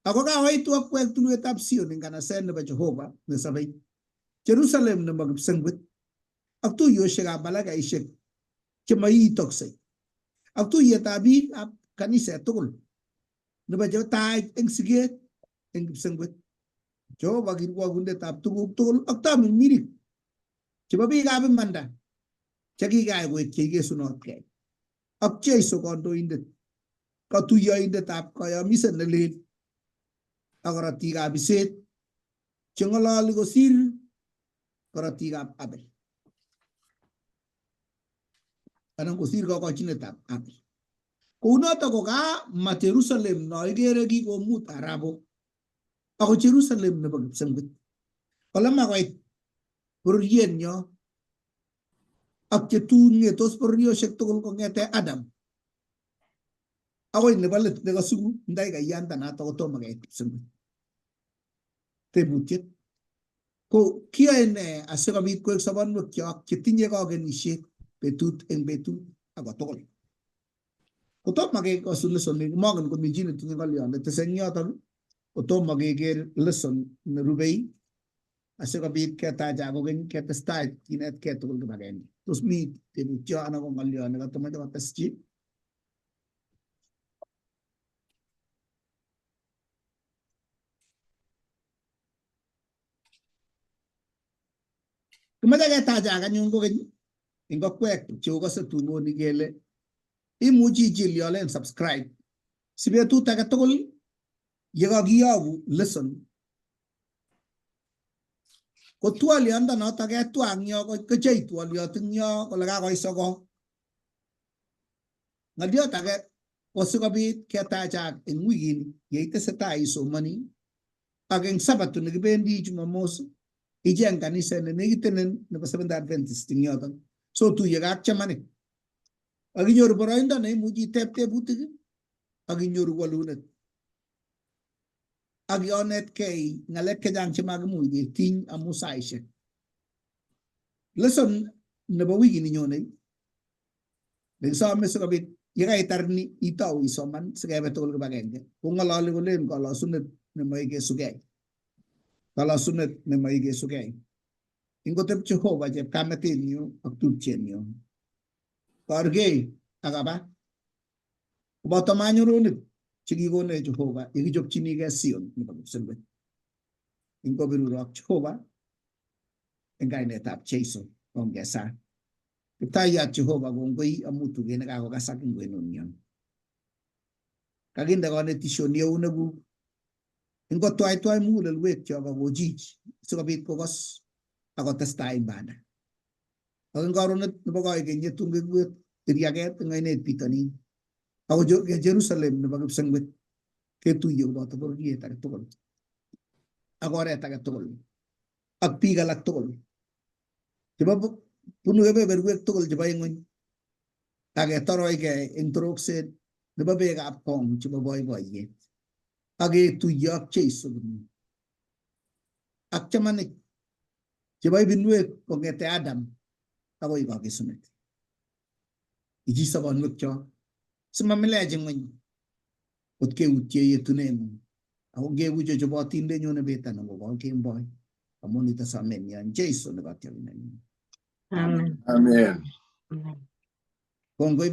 ako kaoitu akwek tulwetab Sion eng kanaset nebo Jehovah nesabei, Jerusalem nebo kipsengwet ak tuiyosiekab balakaisiek chemaiitoksei ak tuiyetab biikab kaniset tugul nebo chetai eng siget eng kipsengwet. Jehovah kirwogindetab tuguk tugul ak tamirmirik chebo biikab imanda chekikayai koek cheikesunotkei ak Jeiso kandoindet, katuiyoindetab kayomiset nelel ak korotikab iset cheng'ololi kosir korotikab Abel anan kosir kokochinetab Abel. Kounoto ko ma Jerusalem no ikere kikomut arabok ako Jerusalem nebo kipsengwet. Kole makoit bororienyo ak chetun ng'etos bororiosiek tugul kong'ete Adam akoi nebo let nekasubu ndai kayanda nato kotomo keit kipsengwet. Tebutiet ko kiyoe ne asikobit koek sobonwekyok chetinye kakenisiet betut eng betut ako tugul. Kotomo kekosu lesson mongen komi chi netinye ng'olyon netese eng yotok, kotomo keker lesson nerubei asikobit ketacha kokeny ketestai kinetkei tugul kibagenge. Tos mi tebutyo anan ko ng'olyon nekatomoche kotes chi? Kimache ketacha anyun kokeny eng okwek cheokose tungoni kele imuchi ichil yolen subscribe si betut age tugul yekakiyogu lesson ko twoliondonoto ketwa eng yo kochei twoliot eng yo kole kakoiso. Ng'oliot age ko sikobit ketachak eng wikini yeitesetai isomani ak eng Sabato nekibendi Jumamos icheng kaniset nenekitenen nebo Seventh Adventist eng yotok. So tuiye ak chamanik ak inyoru boroindo neimuchi iteb tebutik ak inyoru walunet ak yonetkei ng'alek chechang chemakimuch ketiny amu saisiek. Lesson nebo wikini nyonei nekisome sikobit yekaitar ni itou isoman sikebe tugul kibagenge kong'ololi kolen kalosunet nemoe kesugei. Ingotep Jehovah chepkametenyu ak tupchenyu borgei akaba koboto manyurunik chekikonech Jehovah yekichopchinigei Sion nebo kipsengwet. Ingobirur ak Jehovah eng kainetab Jeiso ongesaa. Kiptaiyat Jehovah kongoi amu tuget nekakokasak eng kwenunyon. Kakinde kanetisioni eunekuk ingotwaitwai mugulelwekyok akojich sikobit kokos akotestai ibada. Ak eng karonet nebo koikeny yetun kekiwet tiriaket eng oinet bitonin ako Jerusalem nebo kipsengwet ketuiye koboto bororiet age tugul ak oret age tugul ak biik alak tugul chebo bunu kebeberwek tugul chebo ng'ony ak ketoroigei eng torokset nebo beekab kong chebo boiboiyet ak ketuiye ak Jeiso ak chamanik chebo ibinwek kong'ete Adam akoi kakesunet. Iji sobonwekyok simamilech ng'ony kot keutye yetuneng'ung ako ngeuche chobotindenyu nebet anan ko kemboi amu nito somen eng Jeiso nebo tyolinenyu. Amen. Amen. Amen. Kongoi.